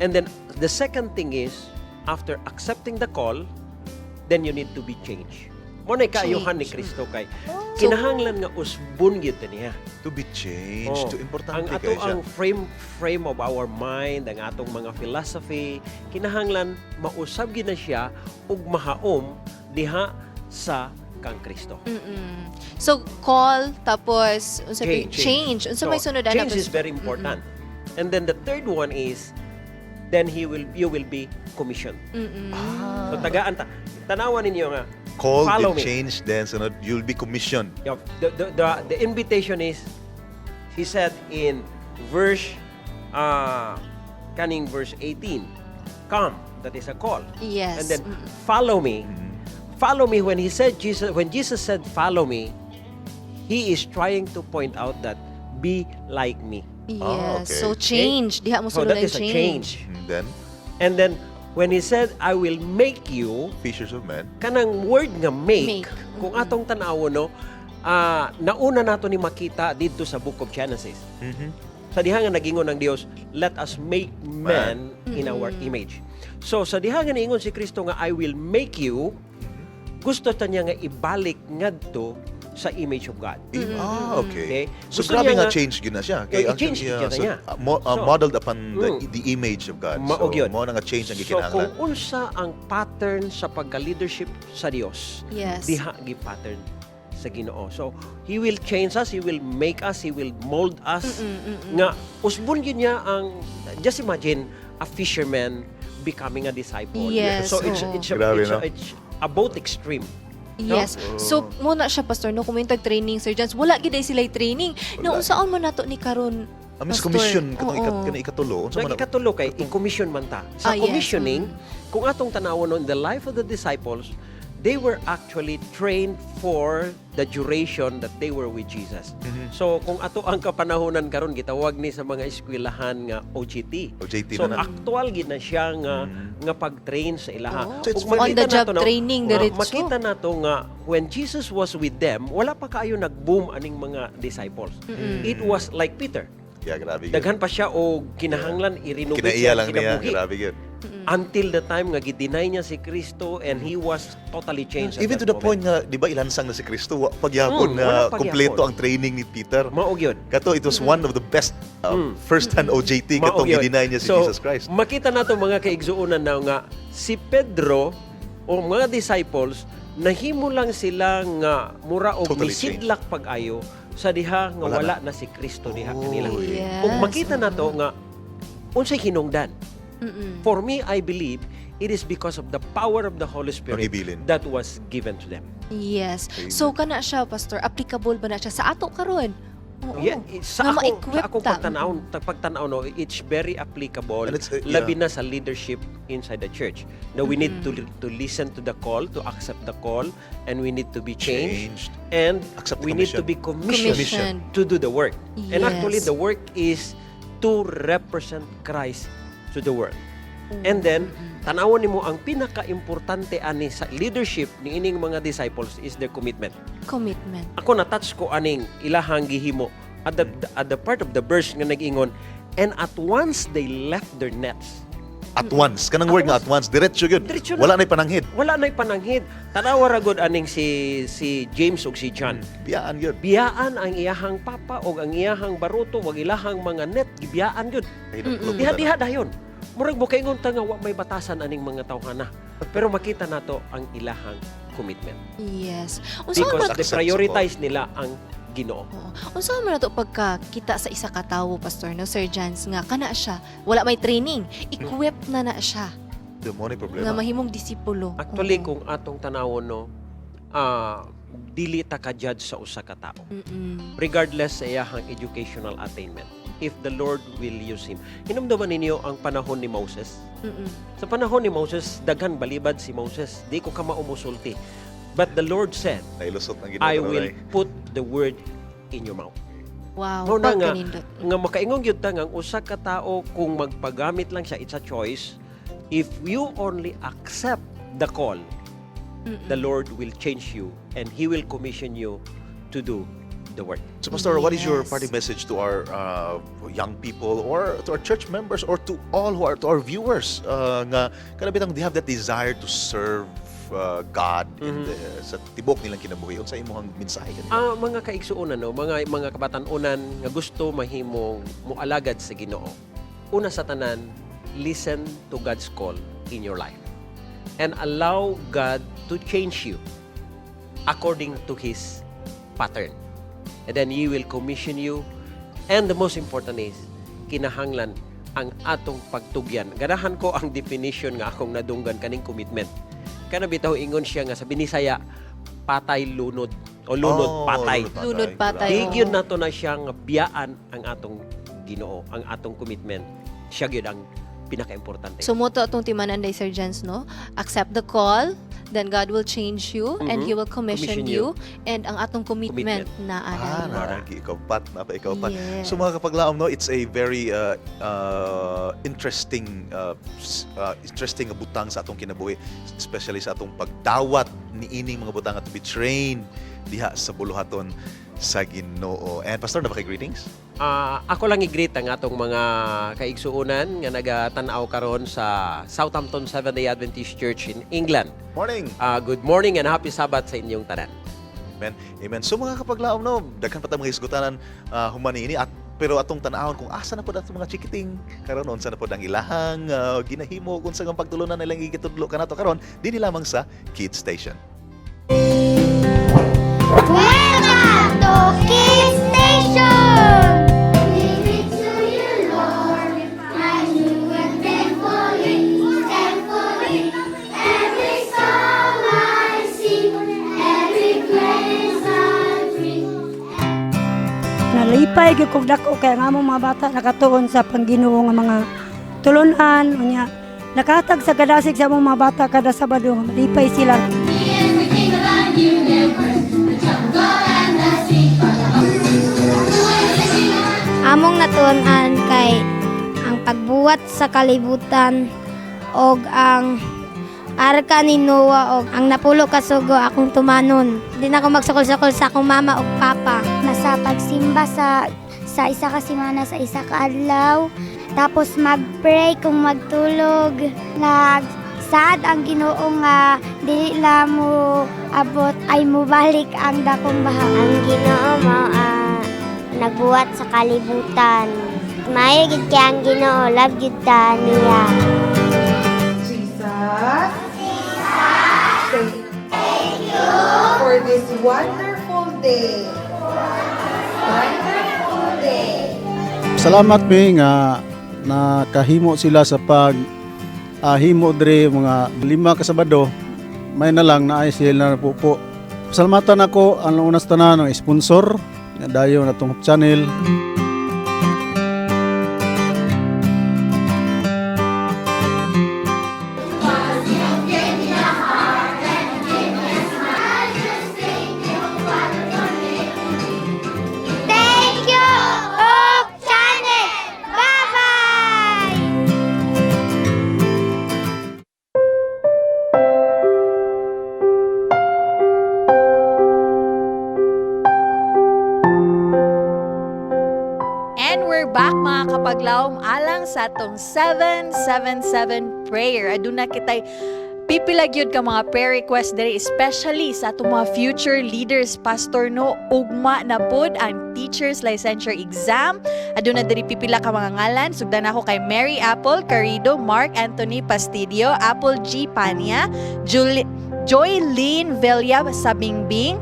And then the second thing is after accepting the call, then you need to be changed. Mo na kaayuhan ni Kristo kay kinahanglan nga usbon gyud niya. To be changed, to importante ang ato ang frame of our mind, ang atong mga philosophy, kinahanglan mausab gyud na siya ug mahaom diha sa kang Kristo. So call tapos unsa change. Unsa may sunod ana? Change is very important. And then the third one is then you will be commissioned. So tagaan ta. Tanawan ninyo nga call, follow be me. changed, then sunod you'll be commissioned. Yeah, the invitation is, he said in verse verse 18, come, that is a call. Yes. And then follow me. Follow me. When Jesus said follow me, he is trying to point out that be like me. Yes. So change. Diha mo So sulod that ang is a change. And then when he said, I will make you fishers of men. Kanang word nga make. Kung atong tanawo no, nauna nato ni makita dito sa book of Genesis. Sa diha nga nagingon ng Dios, let us make man in our image. So sa diha nga niingon si Kristo nga I will make you, gusto ta niya nga ibalik ngadto sa image of God. Okay. So Gusto grabe niya nga change gyud na siya. i-change gyud niya. Modeled upon the image of God. So mo na nga change ang gikinahanglan. So kung unsa ang pattern sa pagka-leadership sa Dios, diha gi pattern sa Ginoo. So he will change us, he will make us, he will mold us. Nga usbon gyud niya ang, just imagine a fisherman becoming a disciple. Yes. So it's a both extreme. Yes. So muna siya pastor no kumintag training Sir Jans. Wala gid sila training. Na unsaon man nato ni karon? Amis commission katong ikatulo. Unsa man ikatulo kay i-commission man ta. Sa commissioning, kung atong tanawon in the life of the disciples, they were actually trained for the duration that they were with Jesus. So kung ato ang kapanahonan karon gitawag ni sa mga eskwelahan nga OJT. So actual gid na siya nga pag-train sa ilaha. So on the job training diretso. Makita nato nga when Jesus was with them, wala pa kaayo nag-boom aning mga disciples. It was like Peter. Yeah, grabe. Daghan pa siya o kinahanglan i-renovate kinaiya lang niya, grabe gyud. Until the time nga gideny niya si Kristo and he was totally changed. at Even to that the point moment. nga, di ba, ilansang na si Kristo, pagyapon wala na pagyapon. kompleto ang training ni Peter. Maog yun. Kato, it was one of the best first-hand OJT katong Maog yun. gideny niya si So, Jesus Christ. makita nato mga kaigsuunan na nga si Pedro o mga disciples nahimo lang sila nga mura og Totally misidlak pag-ayo sa diha nga wala na si Kristo diha kanila. Yes. Ug makita nato nga unsay hinungdan. For me, I believe it is because of the power of the Holy Spirit Pag-ibilin. that was given to them. Yes. So kana siya, Pastor, applicable ba na siya sa ato karon? Oo. Yeah, sa Nga ako, ma-equip sa ako ta. pagtanaw, no, it's very applicable. And it's, labi na sa leadership inside the church. Now, we need to listen to the call, to accept the call, and we need to be changed. And Accept the we need to be commissioned to do the work. And actually, Yes. the work is to represent Christ to the world. And then, tanawon nimo ang pinaka-importante ani sa leadership ni ining mga disciples is their commitment. Commitment. Ako na-touch ko aning ilahang gihimo at the part of the verse nga nag-ingon, and at once they left their nets. At once. Kanang word nga at once. Diretso yun. Diretso na. Wala na'y pananghid. Wala na'y pananghid. Tanawa ra gud aning si James ug si John. Biyaan yun. Biyaan ang iyahang papa o ang iyahang baruto wag ilahang mga net gibiyaan gyud. Diha dayon. Murag mo kaingon ta nga wa may batasan aning mga tawhana. Pero makita nato ang ilahang commitment. Yes. Because they prioritize nila ang Ginoo. Unsa man nato pagkakita sa isa ka tawo, Pastor, no, Sir Jans, nga kana siya, wala may training, equipped na siya The money nga problema. mahimong disipulo. Actually, kung atong tanawon, no, dili ta ka-judge sa usa ka tao. Regardless sa iyahang educational attainment. If the Lord will use him. Hinumduman ninyo ang panahon ni Moses. Sa panahon ni Moses, daghan balibad si Moses. Di ko ka maumusulti. But the Lord said, Nailusot ng I will put the word in your mouth. Wow, Muna nga, pagkanindot. nga makaingong yun ta nga ang usa ka tao kung magpagamit lang siya, it's a choice. If you only accept the call, the Lord will change you and He will commission you to do the work. So, Pastor, what is your parting message to our young people or to our church members or to all who are to our viewers nga kanabitang they have that desire to serve God in sa tibok nilang kinabuhi? Unsa imong mensahe kanila? Mga kaigsuonan, no, mga kabatan-unan nga gusto mahimong mualagad sa Ginoo. Una sa tanan, listen to God's call in your life and allow God to change you according to His pattern. And then He will commission you. And the most important is, kinahanglan ang atong pagtugyan. Ganahan ko ang definition nga akong nadunggan kaning commitment. Kana bitaw ingon siya nga sa Binisaya, patay lunod o lunod patay. Lunod patay. Digyon nato na siya nga biyaan ang atong Ginoo, ang atong commitment. Siya gyud ang pinaka-importante. So moto atong timanan day, Sir Jans, no? Accept the call, then God will change you and He will commission you, and ang atong commitment na Ikaw pat, napa ikaw pat. Yes. So mga kapaglaom, no, it's a very interesting butang sa atong kinabuhi, especially sa atong pagdawat ni ining mga butang at to be trained diha sa buluhaton sa Ginoo. And Pastor, napaki-greetings? Ako lang i-greet ang atong mga kaigsuunan nga nagatanaw karon sa Southampton Seventh-day Adventist Church in England. Morning! Good morning and happy Sabbath sa inyong tanan. Amen. Amen. So mga kapaglaom, no, daghan pa tayong mga hisgutanan humani ini, pero atong tan-awon kung asa na po atong mga chikiting karon, unsa na po ang ilahang ginahimo, kung sa pagtulunan nilang igitudlo kanato karon dinhi lamang sa Kids Station. Welcome to Kids Station! Give it to you, Lord, and you will thankfully. Every song I sing, every praise I bring. Nalipay gyud kog dako kay nga among mga bata nakatuon sa Pangginoo nga mga tulunan unya nakatag sa kadasig sa among mga bata kada Sabado nga malipay sila. Among natuon-an kay ang pagbuhat sa kalibutan og ang arka ni Noah og ang napulo ka sugo akong tumanon. Di na ako magsukol-sukol sa akong mama og papa. Nasa pagsimba sa isa ka semana, sa isa ka adlaw, Tapos mag-pray kung magtulog. Nagsaad ang Ginoo nga dili la mo abot ay mubalik ang dakong baha. Ang Ginoo nagbuhat sa kalibutan. Maayo gid kay ang Ginoo, love gid ta niya. Jesus, thank you for this wonderful day. Wonderful day. Salamat mi nga nakahimo sila sa pag himo dre mga 5 ka Sabado. May na lang naay sila na pupo. Salamatan ako ang unas tanan ng sponsor nga dayon atong channel. Thank you, Hope Channel. Bye-bye. And we're back mga kapaglaom alang sa atong 777 prayer. Aduna kitay pipilag yun ka mga prayer request dere, especially sa atong mga future leaders, pastor no, ugma na pod ang teachers licensure exam. Aduna diri pipila ka mga ngalan. Sugdan ako kay Mary Apple Carido, Mark Anthony Pastidio, Apple G Pania, Joylene Villa Sabingbing,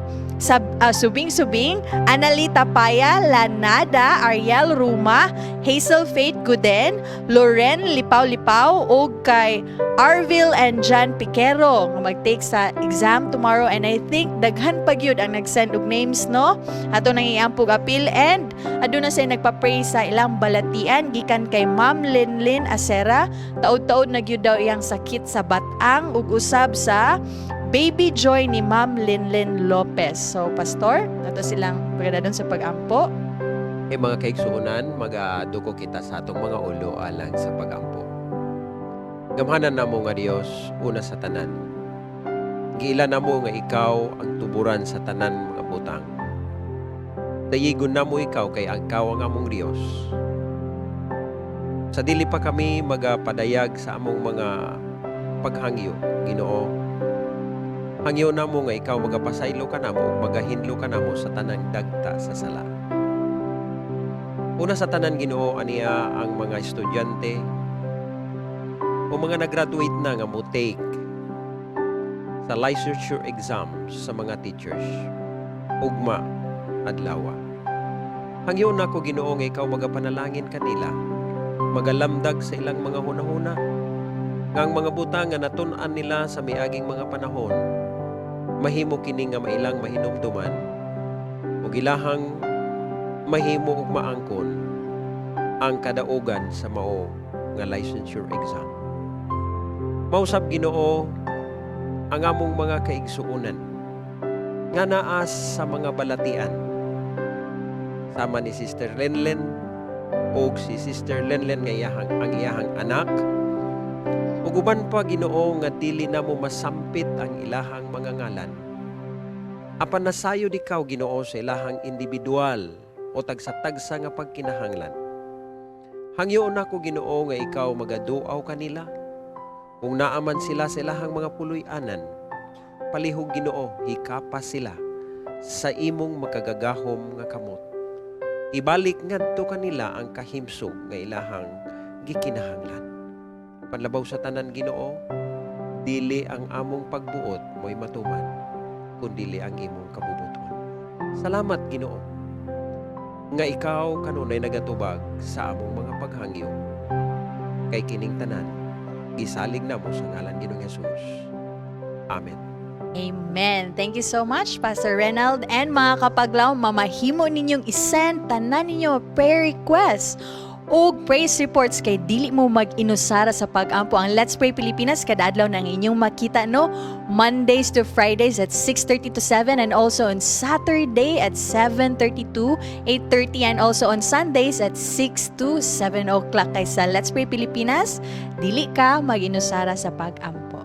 Subing-Subing, Analita Paya, Lanada, Ariel Ruma, Hazel Faith Guden, Loren Lipaw-Lipaw, o kay Arville and John Piquero nga mag-take sa exam tomorrow. And I think daghan pag yun ang nag-send og names no ato nang iampog apil. And aduna say nagpa-pray sa ilang balatian gikan kay Ma'am Linlin Acera, taod-taod nagyud daw iyang sakit sa batang ug usab sa baby joy ni Ma'am Linlin Lopez. So, Pastor, nato silang pagdadon sa pag-ampo. Mga kaigsuunan, magaduko kita sa atong mga ulo alang sa pag-ampo. Gamhanan na mo nga Dios una sa tanan. Giila na mo nga ikaw ang tuburan sa tanan mga butang. Dayigon na mo ikaw kay ikaw ang among Dios. Sa dili pa kami magapadayag sa among mga paghangyo, Ginoo. Hangyo na mo nga ikaw magapasaylo ka na mo ug magahinlo ka na mo sa tanang dagta sa sala. Una sa tanan Ginoo aniya ang mga estudyante o mga nag-graduate na nga mo take sa licensure exams sa mga teachers. Ugma adlawa. Hangyo na ko Ginoo nga ikaw magapanalangin kanila, magalamdag sa ilang mga hunahuna, nga ang mga butang nga natun-an nila sa miaging mga panahon, mahimo kini nga mailang mahinumduman ug ilahang mahimo ug maangkon ang kadaugan sa mao nga licensure exam. Mausab Ginoo ang among mga kaigsuonan nga naas sa mga balatian sama ni Sister Lenlen o si Sister Lenlen nga ang iyahang anak. Uguban pa Ginoo nga dili na mo masampit ang ilahang mga ngalan. Apan nasayod ikaw Ginoo sa ilahang individual o tagsa-tagsa nga pagkinahanglan. Hangyoon ako Ginoo nga ikaw magaduaw kanila. Kung naaman sila sa ilahang mga puloy-anan, palihog Ginoo, hikapas sila sa imong makagagahom nga kamot. Ibalik ngadto kanila ang kahimsog nga ilahang gikinahanglan. Panlabaw sa tanan Ginoo, dili ang among pagbuot mo'y matuman, kundili ang imong kabubuton. Salamat Ginoo, nga ikaw kanunay nagatubag sa among mga paghangyo. Kay kining tanan, gisalig na mo sa ngalan Ginoong Jesus. Amen. Amen. Thank you so much, Pastor Renald. And mga kapaglaw, mamahimo ninyong isend tanan ninyo prayer request o praise reports kay dili mo mag-inusara sa pag-ampo. Ang Let's Pray Pilipinas kada adlaw nang inyong makita no, Mondays to Fridays at 6:30 to 7 and also on Saturday at 7:30 to 8:30 and also on Sundays at 6 to 7 o'clock. Kay sa Let's Pray Pilipinas, dili ka mag-inusara sa pag-ampo.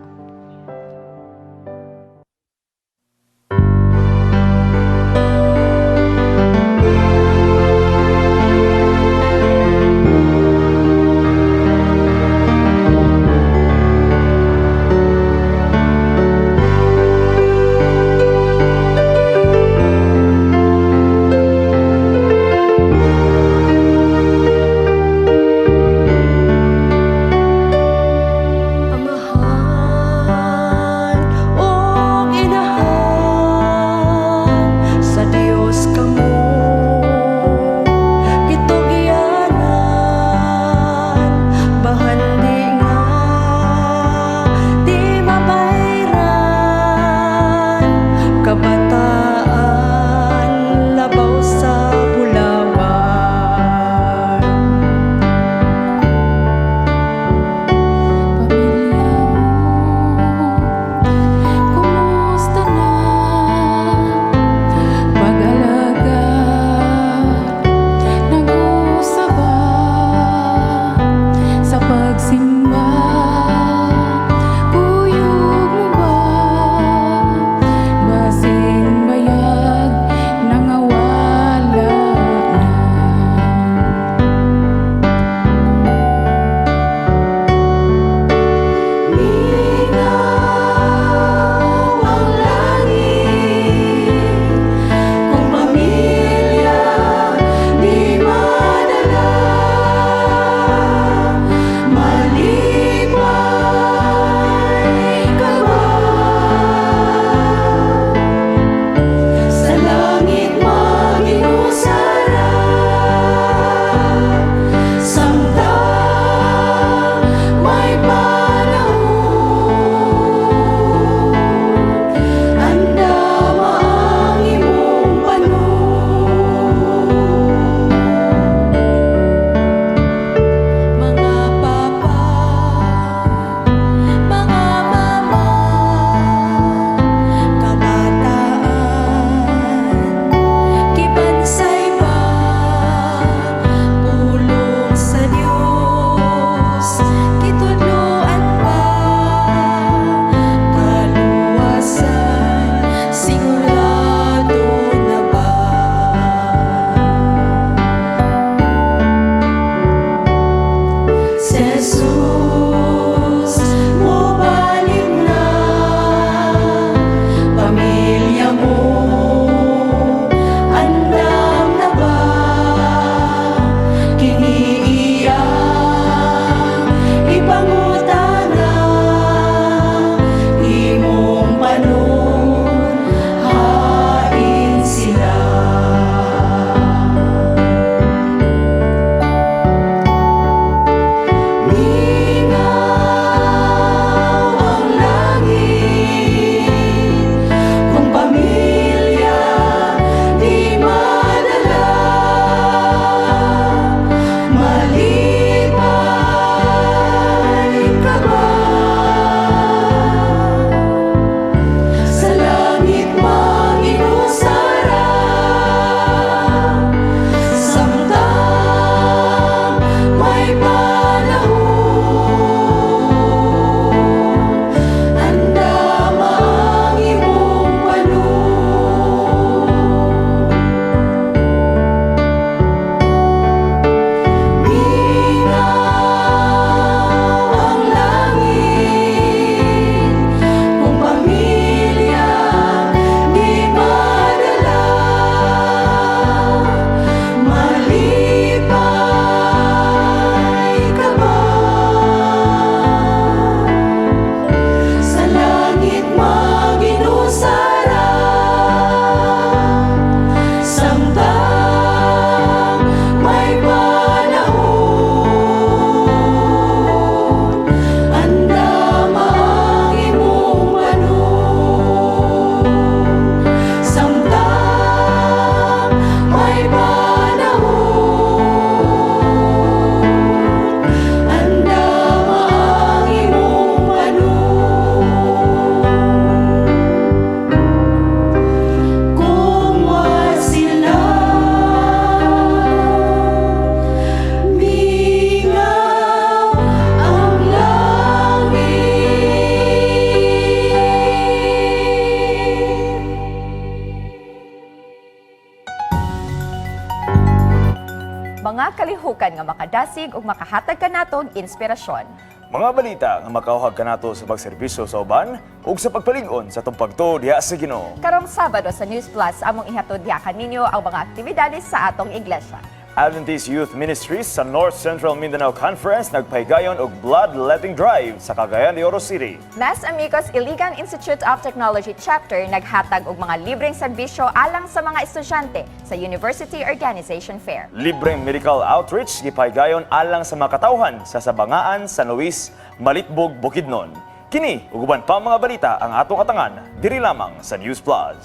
hukan nga makadasig ug makahatag kanatong inspirasyon. Mga balita nga makauhag kanato sa pagserbisyo sa uban ug sa pagpalig-on sa tungpagto diha sa Ginoo. Karong Sabado sa News Plus among ihatod diha kaninyo ang mga aktibidades sa atong iglesia. Adventist Youth Ministries sa North Central Mindanao Conference nagpahigayon og bloodletting drive sa Cagayan de Oro City. Mas Amigos Iligan Institute of Technology Chapter naghatag og mga libreng serbisyo alang sa mga estudyante sa University Organization Fair. Libreng medical outreach gipahigayon alang sa mga katawhan sa Sabangaan, San Luis, Malitbog, Bukidnon. Kini ug uban pa mga balita ang atong katangan diri lamang sa News Plus.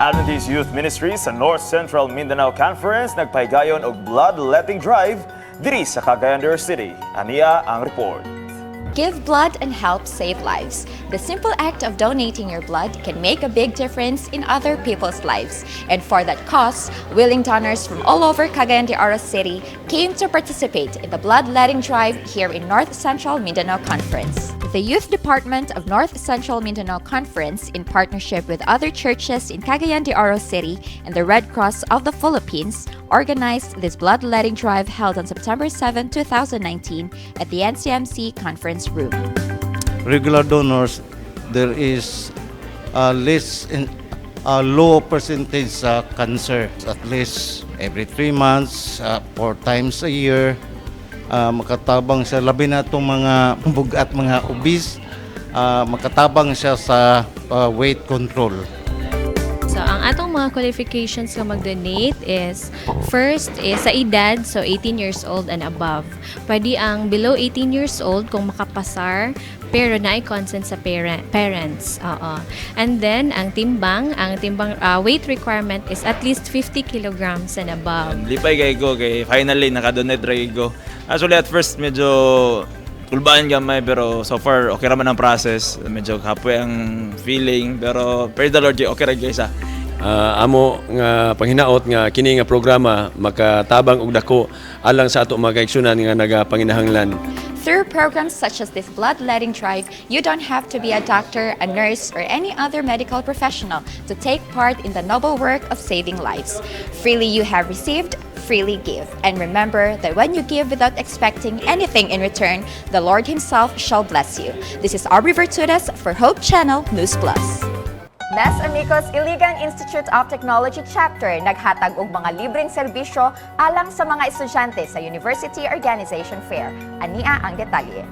Adventist Youth Ministries sa North Central Mindanao Conference nagpahigayon og bloodletting drive diri sa Cagayan de Oro City. Aniya ang report. Give blood and help save lives. The simple act of donating your blood can make a big difference in other people's lives. And for that cause, willing donors from all over Cagayan de Oro City came to participate in the bloodletting drive here in North Central Mindanao Conference. The Youth Department of North Central Mindanao Conference, in partnership with other churches in Cagayan de Oro City and the Red Cross of the Philippines, organized this bloodletting drive held on September 7, 2019 at the NCMC Conference Room. Regular donors, there is a low percentage cancer. At least every 3 months, 4 times a year, makatabang siya, labi na itong mga bugat, mga obese, makatabang siya sa weight control. So, ang atong mga qualifications nga mag-donate is, first is sa edad, so 18 years old and above. Pwede ang below 18 years old kung makapasar, pero na-consent sa parents. And then, ang timbang weight requirement is at least 50 kilograms and above. Lipay kay ko, kay finally nakadonate rin ko. Actually, at first, medyo kulbaan gamay, pero so far, okay raman ang process. Medyo kapoy ang feeling, pero praise the Lord, okay rin guys. Amo nga panghinaot nga kini nga programa makatabang og dako alang sa ato mga kaigsunan nga nagapanginahanglan. Through programs such as this bloodletting drive, you don't have to be a doctor, a nurse, or any other medical professional to take part in the noble work of saving lives. Freely you have received, freely give. And remember that when you give without expecting anything in return, the Lord Himself shall bless you. This is Aubrey Virtudes for Hope Channel News Plus. Mas Amigos Iligan Institute of Technology Chapter naghatag og mga libreng serbisyo alang sa mga estudyante sa University Organization Fair. Ania ang detalye.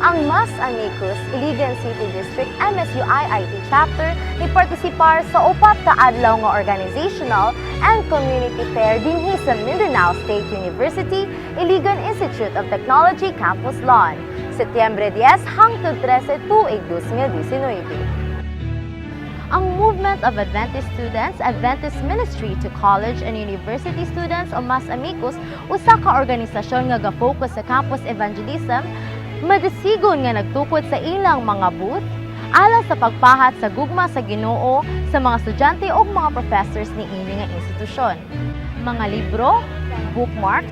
Ang Mas Amigos Iligan City District MSU-IIT Chapter ni partisipar sa upat ka adlaw nga organizational and community fair dinhi sa Mindanao State University Iligan Institute of Technology Campus Lawn, Setyembre 10 hangtod 13 tuig 2019. Ang Movement of Adventist Students, Adventist Ministry to College and University Students o Mas Amigos, usa ka organisasyon nga ga-focus sa campus evangelism, madasigon nga nagtukod sa ilang mga booth, alang sa pagpahat sa gugma sa Ginoo sa mga estudyante o mga professors ni ini nga institusyon. Mga libro, bookmark,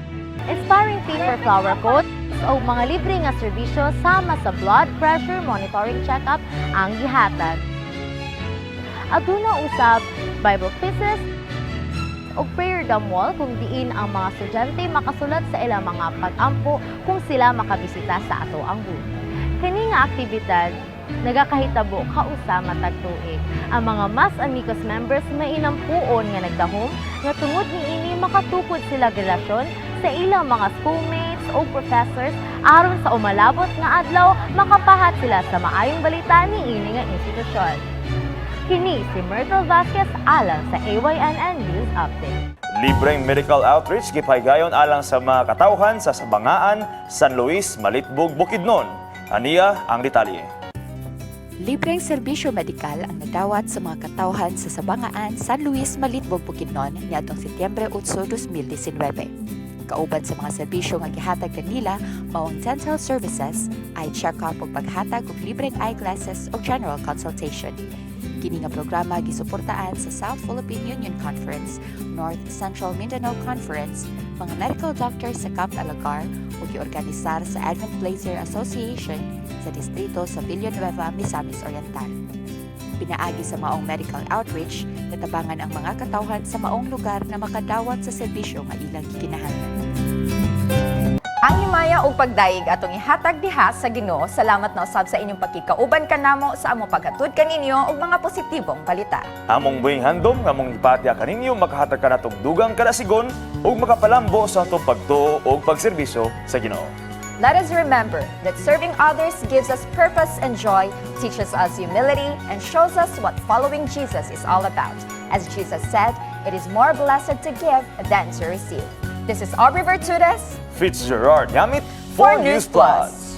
inspiring paper flower quotes, o mga libre nga serbisyo sama sa blood pressure monitoring check-up ang gihatag. Aduna usab Bible quizzes o prayer dam wall kung diin ang mga estudyante makasulat sa ilang mga pag-ampo kung sila makabisita sa ato ang booth. Kani nga aktibidad nagakahitabo kausa matag tuig. Ang mga Mas Amigos members mainampuon nga nagdahom nga tungod niini makatukod sila relasyon sa ilang mga schoolmates o professors aron sa umalabot nga adlaw makapahat sila sa maayong balita niini nga institusyon. Kini si Myrtle Vasquez alang sa AYNN News Update. Libreng medical outreach gipahigayon alang sa mga katawhan sa Sabangaan, San Luis, Malitbog, Bukidnon. Aniya ang detalye. Libreng serbisyo medikal ang nadawat sa mga katawhan sa Sabangaan, San Luis, Malitbog, Bukidnon niadtong Setyembre 8, 2019. Kauban sa mga serbisyo nga gihatag kanila mao ang dental services, eye check-up ug paghatag og libreng eyeglasses o general consultation. Kini nga programa gisuportaan sa South Philippine Union Conference, North Central Mindanao Conference, mga medical doctors sa Camp Alagar o giorganisar sa Advent Blazer Association sa distrito sa Villanueva, Misamis Oriental. pinaagi sa maong medical outreach, natabangan ang mga katawhan sa maong lugar na makadawat sa serbisyo nga ilang gikinahanglan. Ang himaya ug pagdaig atong ihatag diha sa Ginoo. Salamat na usab sa inyong pagkikauban kanamo sa among paghatod kaninyo og mga positibong balita. Among buhing handom nga mong ipatya kaninyo makahatag ka natong dugang kadasigon ug makapalambo sa atong pagtuo ug pagserbisyo sa Ginoo. Let us remember that serving others gives us purpose and joy, teaches us humility, and shows us what following Jesus is all about. As Jesus said, it is more blessed to give than to receive. This is Aubrey Virtudes, Fitzgerald Yamit for News Plus.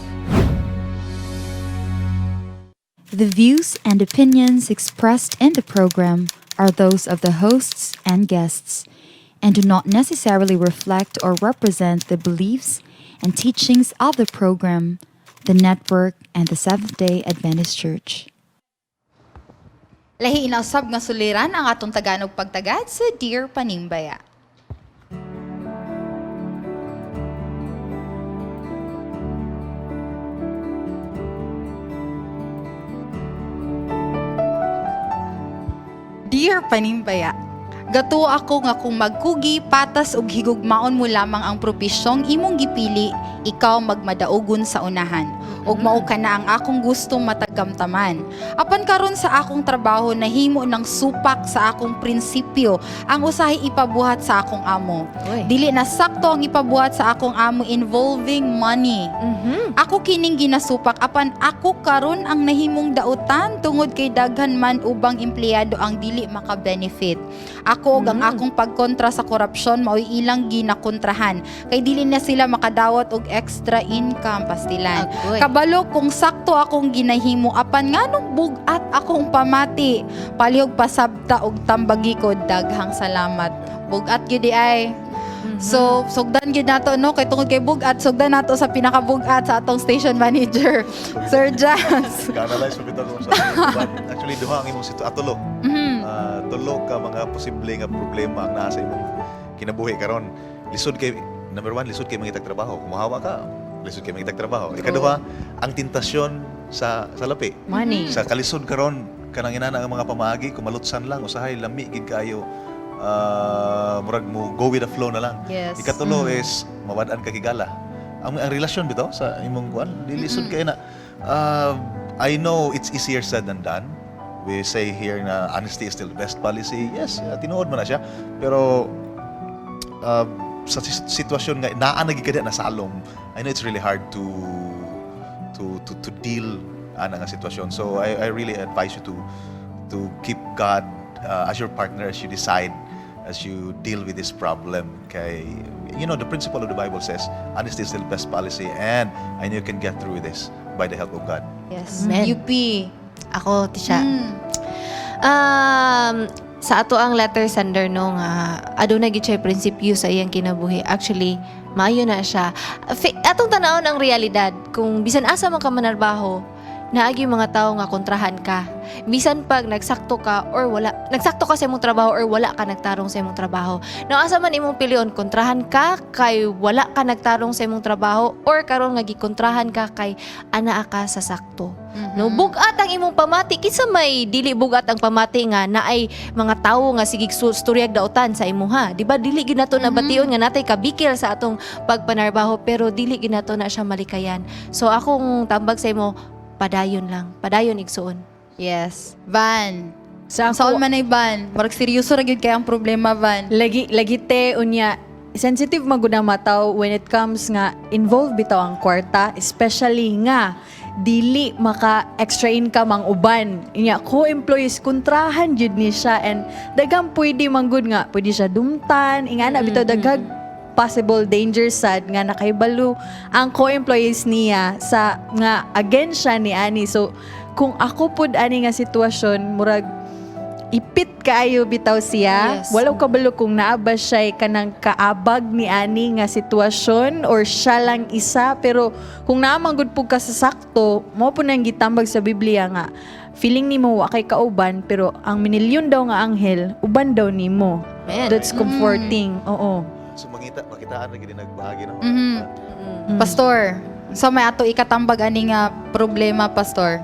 The views and opinions expressed in the program are those of the hosts and guests and do not necessarily reflect or represent the beliefs and teachings of the program, the network, and the Seventh-day Adventist Church. Lahi inausab nga suliran ang atong Tagalog pagtagad sa Dear Panimbaya. Dear Panimbaya, gato ako nga kung magkugi, patas ug higugmaon mo lamang ang propisyong imong gipili, ikaw magmadaugon sa unahan. Ug mao ka na ang akong gustong matagamtaman. Apan karon sa akong trabaho nahimo ng supak sa akong prinsipyo ang usahay ipabuhat sa akong amo. Dili na sakto ang ipabuhat sa akong amo involving money. Ako kining ginasupak apan ako karon ang nahimong dautan tungod kay daghan man ubang empleyado ang dili maka-benefit. Ako ug ang akong pagkontra sa korupsyon mao'y ilang ginakontrahan kay dili na sila makadawat og extra income pastilan. Kabalo kung sakto akong ginahimo apan nganong bugat akong pamati. Palihog pasabta og tambagikod, daghang salamat. Bugat gyud ay. So, sugdan gyud nato no kay tungod kay bugat, sugdan nato sa pinakabugat sa atong station manager, Sir Jazz. Ka-analyze mo bitaw sa actually duha ang imong tulo. Tulo ka mga posible nga problema ang nasa imong kinabuhi karon. Lisod kay number 1, lisod kay mangitag trabaho. Kumuhawa ka, lisod kay mangitag trabaho. Ikaduha, ang tentasyon sa lapi. Money. Sa kalisod karon kanang inana ang mga pamaagi kumalutsan lang usahay lami gid kayo. Murag mo go with the flow na lang. Yes. Ikatulo is mawad-an ka kigala. Ang relasyon bitaw sa imong kuan dilisod kay na. I know it's easier said than done. We say here na honesty is still the best policy. Yes, tinuod mo na siya. Pero sa sitwasyon nga naa nagigada na sa alom, I know it's really hard to deal ana nga sitwasyon. So I really advise you to keep God as your partner as you decide, as you deal with this problem. Okay, you know the principle of the Bible says honesty is still the best policy, and I know you can get through this by the help of God. Yes. UP. Ako, Tisha. Sa ato ang letter sender no nga aduna gid siya prinsipyo sa iyang kinabuhi. Actually, maayo na siya. Atong tanawon ang realidad kung bisan asa man ka manarbaho, naagi mga tao nga kontrahan ka. Bisan pag nagsakto ka or wala, nagsakto ka sa imong trabaho or wala ka nagtarong sa imong trabaho. Now asa man imong pilion, kontrahan ka kay wala ka nagtarong sa imong trabaho or karon nga gikontrahan ka kay anaa ka sa sakto. No, bugat ang imong pamati kinsa may dili bugat ang pamati nga naay mga tawo nga sige storyag daotan sa imuha. Di ba dili gid nato nabation nga natay kabikil sa atong pagpanarbaho pero dili gid nato na siya malikayan. So akong tambag sa imo, padayon lang. Padayon igsuon. Yes. Van. Saan man ay Van? Marag seryoso ra gyud kay ang problema, Van. Lagi te unya sensitive magud ang mataw when it comes nga involved bitaw ang kwarta, especially nga dili maka extra income ang uban. Inya co-employees kontrahan jud ni siya and daghang pwede manggod nga pwede siya dumtan, ingana bitaw daghang possible danger sad nga nakaibalo ang co-employees niya sa nga agensya ni ani. So kung ako pud ani nga sitwasyon murag ipit kaayo bitaw siya. Yes. Walaw kabalo kung naaba siya kanang kaabag ni ani nga sitwasyon or siya lang isa, pero kung naamang gud pug ka sa sakto, mo po nang gitambag sa Biblia nga feeling nimo wa kay kauban pero ang minilyon daw nga anghel uban daw nimo. That's comforting. Oo. So makitaan na gid nagbahagi no. Pastor, so may ato ikatambag ani nga problema, Pastor.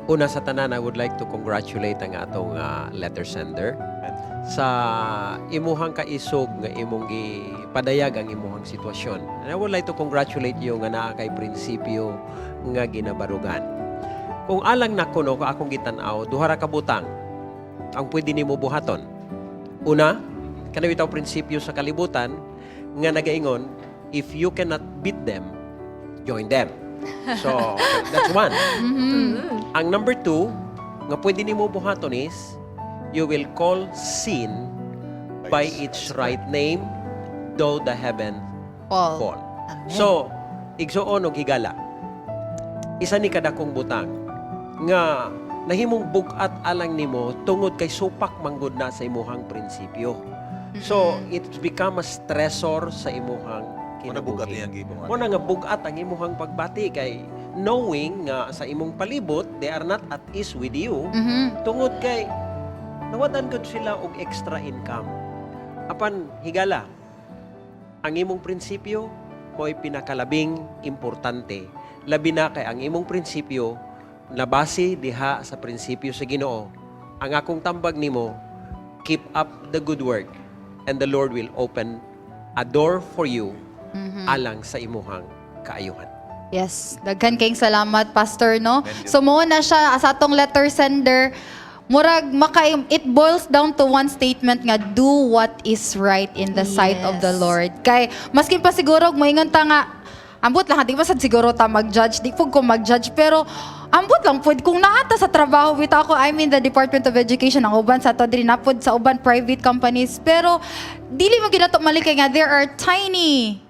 Una sa tanan, I would like to congratulate ang atong letter sender sa imuhang kaisog nga imong gipadayag ang imuhang sitwasyon. And I would like to congratulate you nga naa kay prinsipyo nga ginabarugan. Kung alang nakuno ko akong gitan-aw, duha ra ka butang ang pwede nimo buhaton. Una, kanang bitaw prinsipyo sa kalibutan nga nagaingon, if you cannot beat them, join them. So, that's one. Ang number two, nga pwede nimo buhaton is, you will call sin by its right name, though the heaven fall. So, igsuon og higala. Isa ni kadakong butang nga nahimong bugat alang nimo tungod kay supak manggod na sa imuhang prinsipyo. So, it's become a stressor sa imuhang kinabuhi. Mo na nga bugat ang imuhang pagbati kay knowing nga sa imong palibot, they are not at ease with you. Tungod kay nawadan gud sila og extra income. Apan higala, ang imong prinsipyo mo'y pinakalabing importante. Labi na kay ang imong prinsipyo nabase diha sa prinsipyo sa Ginoo. Ang akong tambag nimo, keep up the good work and the Lord will open a door for you alang sa imuhang kaayuhan. Yes, daghan kayong salamat, Pastor, no? So, mo na siya, sa atong letter sender, murag, it boils down to one statement nga, do what is right in the sight of the Lord. Kay, maskin pa siguro, moingon ta nga, ambot lang, di ba sad siguro ta mag-judge, di po ko mag-judge, pero ambot lang po, kung naata sa trabaho, with ako, I'm in the Department of Education, ang uban sa to, dili napod sa uban private companies, pero, dili mo ginato malikay nga, there are tiny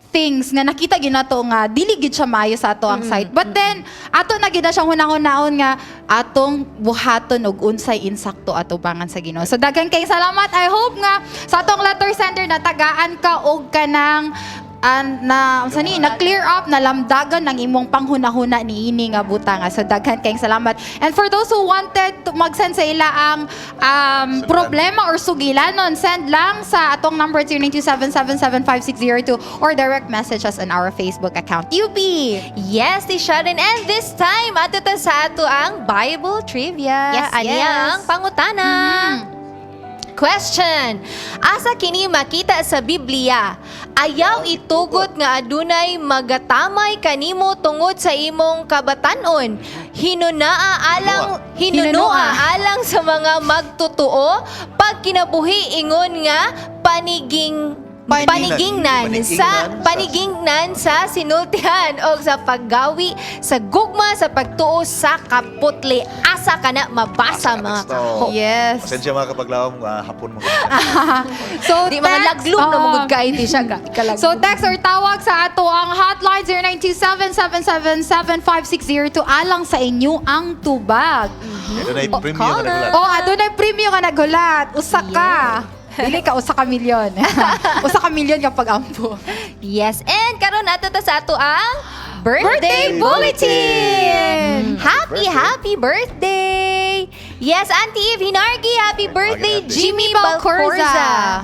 things nga nakita ginato nga dili gid siya maayo sa ato ang site. But then ato na gid siya hunahon-naon nga atong buhaton og unsay insakto ato bangan sa Ginoo. So daghan kay salamat. I hope nga sa atong letter sender natagaan ka og kanang na clear up na lamdagan ng imong panghuna-huna niini nga butanga. So daghan kayong salamat. And for those who wanted to mag-send sa ila ang problema or sugilanon, send lang sa atong number 0927775602 or direct message us on our Facebook account. UP! Yes, ti Sharon. And this time, ato ta sa ato ang Bible Trivia. Yes, Ani yes. ang pangutana. Question. Asa kini makita sa Biblia? Ayaw itugot nga adunay magatamay kanimo tungod sa imong kabatanon. Hinunua alang sa mga magtutuo pag kinabuhi ingon nga panigingnan sa sinultihan o sa paggawi sa gugma sa pagtuo sa kaputli. Asa kana mabasa mga kaho. Yes. Pasensya mga kapaglawang hapon mo. So di mga laglog na mugod kay di siya So text or tawag sa ato ang hotline 0927777560 alang sa inyo ang tubag. Adunay premium nga nagulat. Adunay premium nga nagulat. Usa ka. Dili ka usa ka milyon. Usa ka milyon kapag ampo. Yes, and karon ato ta sa ato ang birthday bulletin. Happy birthday. Yes, Auntie Eve Hinargi, happy birthday. Jimmy Balcorza.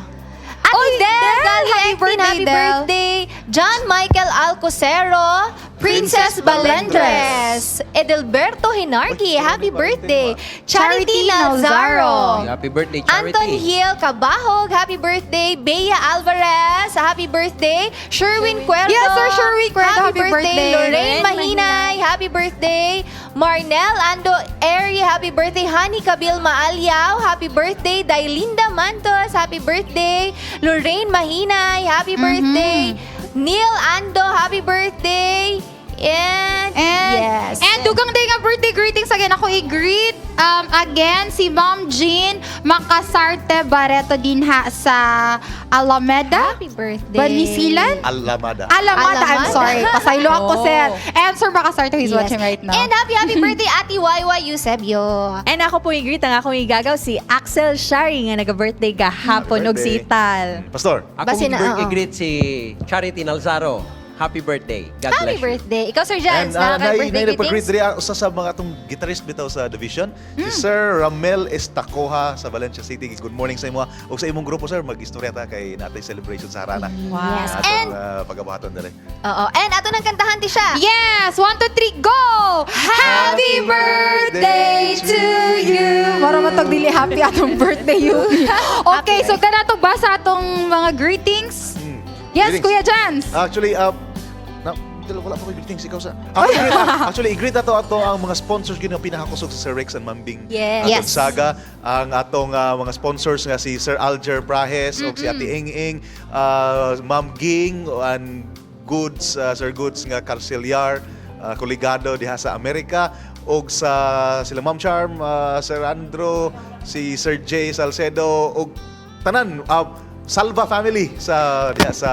Ate Del, happy birthday. John Michael Alcocero, Princess Balendres, Edelberto Hinargi, happy birthday. Charity Nazaro, Happy birthday, Charity. Anton Hill Cabahog, happy birthday. Bea Alvarez, happy birthday. Sherwin Cuerdo, Yes, Sir Sherwin Cuerdo, happy birthday. Lorraine Mahinay, happy birthday. Marnel Ando Eri, happy birthday. Hani Kabil Maalyaw, happy birthday. Dailinda Mantos, happy birthday. Lorraine Mahinay, happy birthday. Neil Ando, happy birthday. And yes. And dugang day nga birthday greetings again. Ako i-greet again si Ma'am Jean Makasarte Barreto dinha sa Alameda. Happy birthday. Banisilan? Alamada. I'm sorry. Pasaylo ako, sir. And Sir Makasarte, he's watching right now. And happy birthday, Ate Waiwa Eusebio. And ako po i-greet ang akong igagaw si Axel Shari nga nag-birthday gahapon og si Ital. Pastor. Akong i-greet si Charity Nazaro. Happy birthday. God Happy bless you. birthday. Ikaw, Sir Jans, birthday greetings? Usa sa mga atong guitarist bitaw sa division, si Sir Ramel Estacoha sa Valencia City. Good morning sa imo. O sa imong grupo, sir, mag-istorya ta kay natay celebration sa Harana. Wow. Yes. And pagabuhaton dere. Oo. And ato nang kantahan di siya. Yes! 1, 2, 3, go! Happy birthday to you. Mara matag dili happy atong birthday Yuki. Okay, so kana to basa atong mga greetings. Yes, Greetings. Kuya Jans. Actually, wala pa ko greetings ikaw sa. Actually, i-greet ato ang mga sponsors gino pinakakusog sa Sir Rex and Mambing. Yes. Atong Saga, ang atong mga sponsors nga si Sir Alger Prahes o si Ate Ing, Ma'am Ging and Goods, Sir Goods nga Carceliar, kolegado diha sa Amerika og sa sila Ma'am Charm, Sir Andro, si Sir Jay Salcedo og tanan Salva family sa diha sa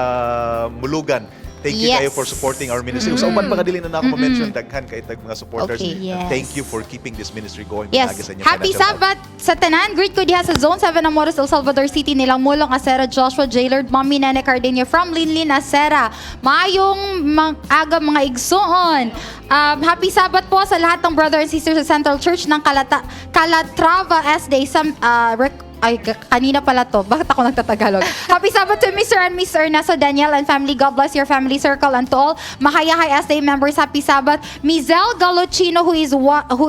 Mulugan. Thank you kayo for supporting our ministry. Sa uban pa kadili na ako ma-mention daghan kay tag mga supporters. Okay, And yes. thank you for keeping this ministry going. Yes. Pinagi sa inyong Happy financial help. Sabbath sa tanan. Greet ko diha sa Zone 7 Amores, El Salvador City. Nilang mulong Asera Joshua Jailard, Mommy Nene Cardenio from Linlin Asera. Maayong aga mga igsoon. Happy Sabbath po sa lahat ng brother and sisters sa Central Church ng Calatrava SD. Kanina pala to. Bakit ako nagtatagalog? Happy Sabbath to Mr. and Miss Ernesto Daniel and family. God bless your family circle and to all Mahayahay SD members. Happy Sabbath. Mizel Galocino who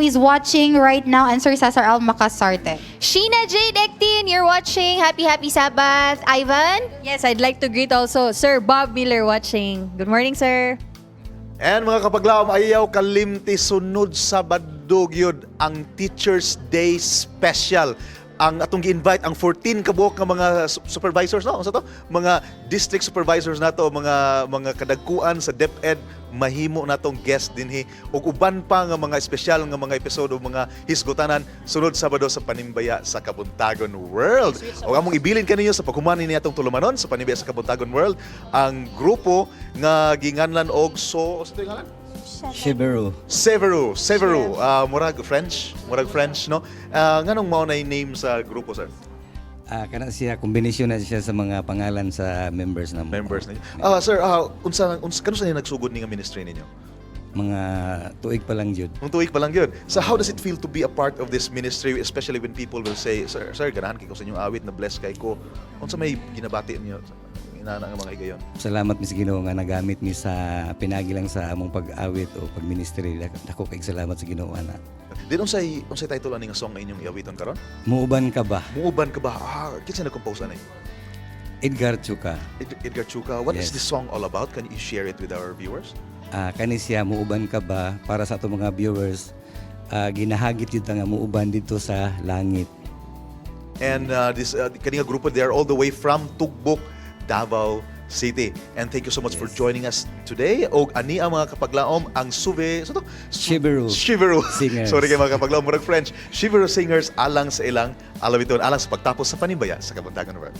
is watching right now and Sir Cesar Al Macasarte. Sheena Jade Ektin, you're watching. Happy Sabbath. Ivan? Yes, I'd like to greet also Sir Bob Miller watching. Good morning, sir. And mga kapaglaom, ayaw kalimti sunod Sabado gyud ang Teachers Day Special. Ang atong gi-invite ang 14 kabuok nga mga supervisors no, sa to, mga district supervisors nato, mga kadagkuan sa DepEd mahimo natong guest dinhi ug uban pa nga mga espesyal nga mga episode o mga hisgutanan sunod Sabado sa Panimbaya sa Kabuntagon World. O among ibilin kaninyo sa paghuman ni atong tulumanon sa Panimbaya sa Kabuntagon World ang grupo nga ginganlan og sa ngalan? Severu. Murag French, no? Nganong mao na name sa grupo, sir? Kana siya kombinasyon na siya sa mga pangalan sa members na ninyo. Sir, kano sa nagsugod ni nga ministry ninyo? Mga tuig pa lang jud. Tuig pa lang yun. So how does it feel to be a part of this ministry, especially when people will say, Sir, ganahan kay ko sa inyong awit na bless kay ko. Unsa may ginabati niyo? Inana nga mga higayon. Salamat mi sa Ginoo nga nagamit mi sa pinagi lang sa among pag-awit o pag-ministry. Dako kay salamat sa Ginoo ana. Din unsay title ani nga song nga inyong iawiton karon? Muuban ka ba? Muuban ka ba? Kinsa nag-compose ani? Edgar Chuka. Edgar Chuka. What is this song all about? Can you share it with our viewers? Kani siya muuban ka ba para sa ato mga viewers. Ginahagit yun nga muuban dito sa langit. And this kani nga grupo, they are all the way from Tugbok, Davao City. And thank you so much for joining us today. Og ani ang mga kapaglaom ang Shiveru Singers. Sorry kay mga kapaglaom murag French. Shiveru Singers alang sa ilang alawiton alang sa pagtapos sa Panimbaya sa Kabuntagon World.